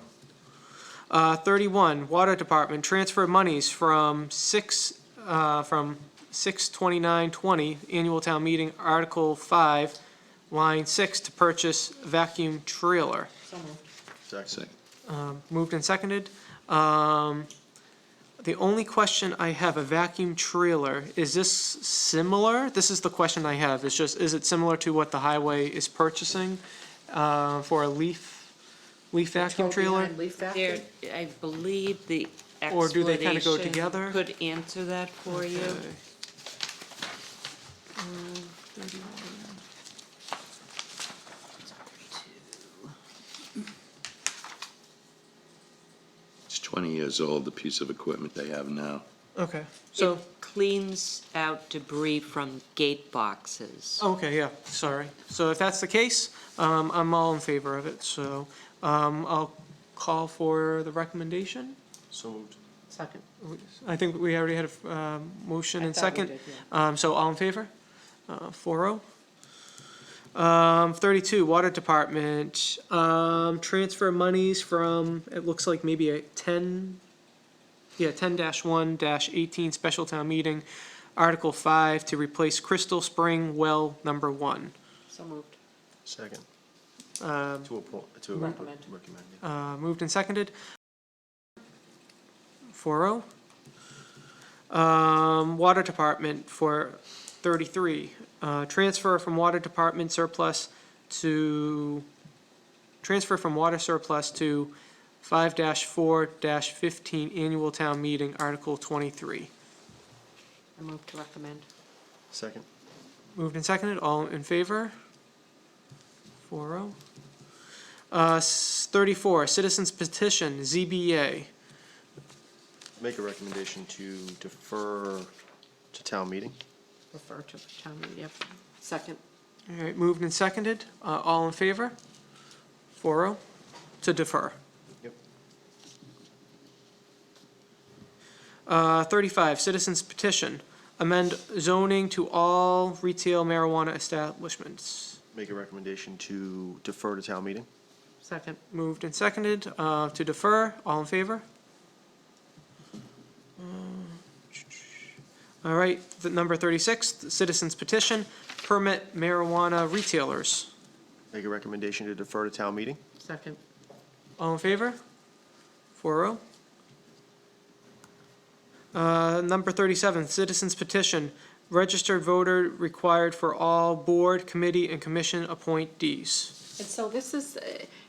S1: 31, Water Department, transfer monies from 6/29/20, Annual Town Meeting, Article 5, Line 6, to purchase vacuum trailer.
S2: So moved.
S4: Second.
S1: Moved and seconded. The only question I have, a vacuum trailer, is this similar? This is the question I have, is is it similar to what the highway is purchasing for a leaf vacuum
S2: Toe
S1: trailer?
S2: behind leaf vacuum.
S3: There, I believe the
S1: Or do they kinda go
S3: explanation
S1: together?
S3: could answer that for you.
S1: Okay.
S6: It's 20 years old, the piece of equipment they have now.
S1: Okay, so,
S3: It cleans out debris from gate boxes.
S1: okay, yeah, sorry. So if that's the case, I'm all in favor of it, so, I'll call for the recommendation.
S4: So moved.
S2: Second.
S1: I think we already had a, motion
S2: I
S1: and
S2: thought we
S1: second.
S2: did, yeah.
S1: So all in favor? 4-0. 32, Water Department, transfer monies from, it looks like maybe a 10-1-18 Special Town Meeting, Article 5, to replace Crystal Spring Well Number 1.
S2: So moved.
S4: Second.
S1: Um,
S4: To
S2: Recommend.
S4: recommend. Yeah.
S1: Moved and seconded. 4-0. Water Department for 33, transfer from Water Department surplus to 5-4-15 Annual Town Meeting, Article 23.
S2: I move to recommend.
S4: Second.
S1: Moved and seconded, all in favor? 4-0. 34, Citizens Petition, ZBA.
S4: Make a recommendation to defer to town meeting.
S2: Refer to town meeting, yep. Second.
S1: All right, moved and seconded, all in favor? 4-0, to defer.
S4: Yep.
S1: 35, Citizens Petition, amend zoning to all retail marijuana establishments.
S4: Make a recommendation to defer to town meeting.
S2: Second.
S1: Moved and seconded, to defer, all in favor? All right, the number 36, the Citizens Petition, permit marijuana retailers.
S4: Make a recommendation to defer to town meeting.
S2: Second.
S1: All in favor? 4-0. Number 37, Citizens Petition, registered voter required for all board, committee, and commission appointees.
S2: And so this is,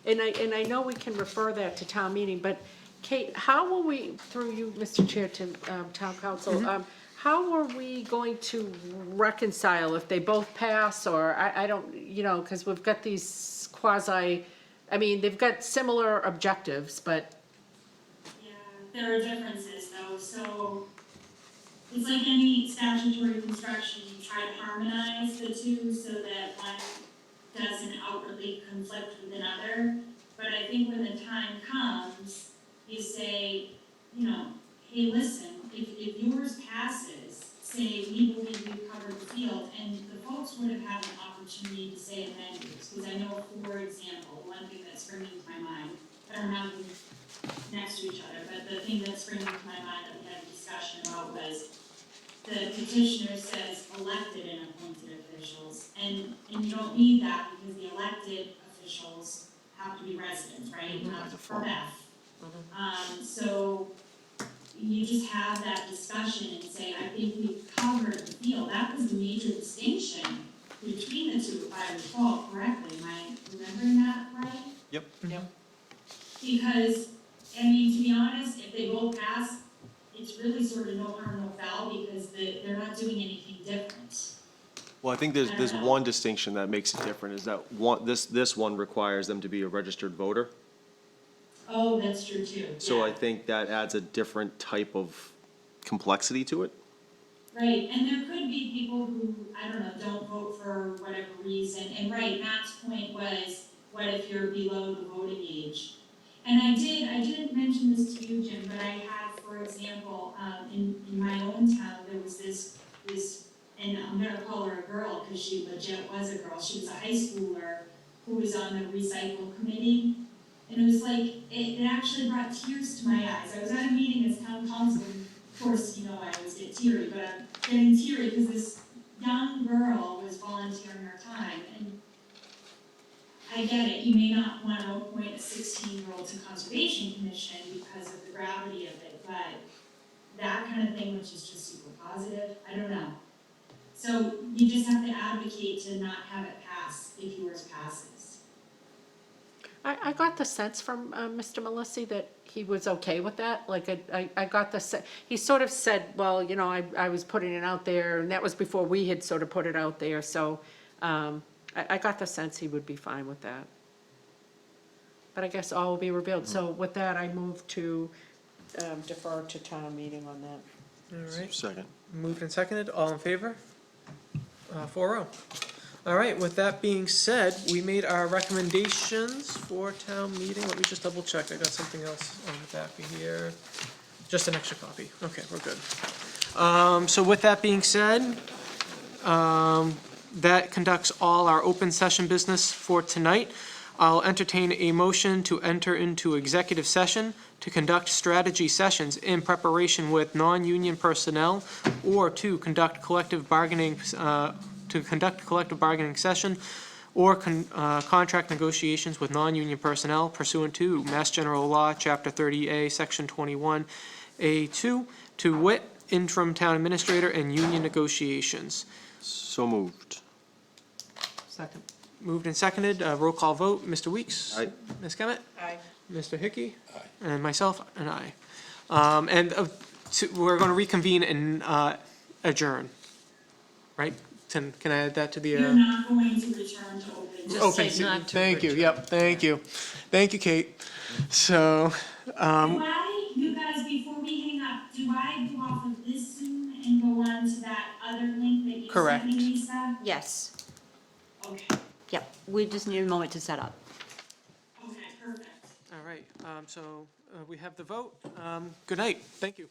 S2: and I know we can refer that to town meeting, but Kate, how will we, through you, Mr. Chair, to town council, how are we going to reconcile if they both pass, or I don't, because we've got these quasi, I mean, they've got similar objectives, but,
S7: Yeah, there are differences though, so it's like any statutory construction, you try to harmonize the two so that one doesn't outwardly conflict with another. But I think when the time comes, you say, hey, listen, if yours passes, say, we believe we've covered the field, and the folks would have had an opportunity to say amend yours. Because I know, for example, one thing that's springing to my mind, I don't have them next to each other, but the thing that's springing to my mind that we had a discussion about was the petitioner says elected and appointed officials, and you don't need that because the elected officials have to be residents, right? Not from F. So you just have that discussion and say, I think we've covered the field. That was the major distinction between the two, if I recall correctly. Am I remembering that right?
S4: Yep.
S7: Because, I mean, to be honest, if they both pass, it's really sort of no harm, no foul, because they're not doing anything different.
S4: Well, I think there's one distinction that makes it different, is that this one requires them to be a registered voter.
S7: Oh, that's true too,
S4: So I
S7: yeah.
S4: think that adds a different type of complexity to it.
S7: Right, and there could be people who, I don't know, don't vote for whatever reason, and right, Matt's point was, what if you're below the voting age? And I didn't mention this to you, Jim, but I had, for example, in my own town, there was this, and I'm gonna call her a girl, because she legit was a girl, she was a high schooler who was on the recycle committee, and it was like, it actually brought tears to my eyes. I was at a meeting as town council, and of course, you know I always get teary, but I'm getting teary because this young girl was volunteering her time. And I get it, you may not want to appoint a 16-year-old to Conservation Commission because of the gravity of it, but that kind of thing, which is just super positive, I don't know. So you just have to advocate to not have it pass if yours passes.
S2: I got the sense from Mr. Melisi that he was okay with that, like, I got the he sort of said, well, you know, I was putting it out there, and that was before we had sort of put it out there, so, I got the sense he would be fine with that. But I guess all will be revealed, so with that, I move to defer to town meeting on that.
S1: All right,
S4: Second.
S1: moved and seconded, all in favor? 4-0. All right, with that being said, we made our recommendations for town meeting. Let me just double check. I got something else on the back of here. Just an extra copy. Okay, we're good. So with that being said, that conducts all our open session business for tonight. I'll entertain a motion to enter into executive session to conduct strategy sessions in preparation with non-union personnel or to conduct collective bargaining session or contract negotiations with non-union personnel pursuant to Mass General Law, Chapter 30A, Section 21A2, to wit, interim town administrator and union negotiations.
S4: So moved.
S1: Second. Moved and seconded, roll call vote, Mr. Weeks?
S4: Aye.
S1: Ms. Kement?
S2: Aye.
S1: Mr. Hickey?
S6: Aye.
S1: And myself, an aye. We're going to reconvene and adjourn, right? Can I add that to the?
S7: You're not going to return to open.
S2: Just
S1: Open,
S2: say not to
S1: thank you,
S2: return.
S1: yep, thank you. Thank you, Kate. So,
S7: Do I, you guys, before we hang up, do I go off of this Zoom and go on to that other link that you
S1: Correct.
S7: sent me, Lisa?
S5: Yes,
S7: Okay,
S5: yep, we just need a moment to set up.
S7: okay, perfect.
S1: all right, so we have the vote. Good night, thank you.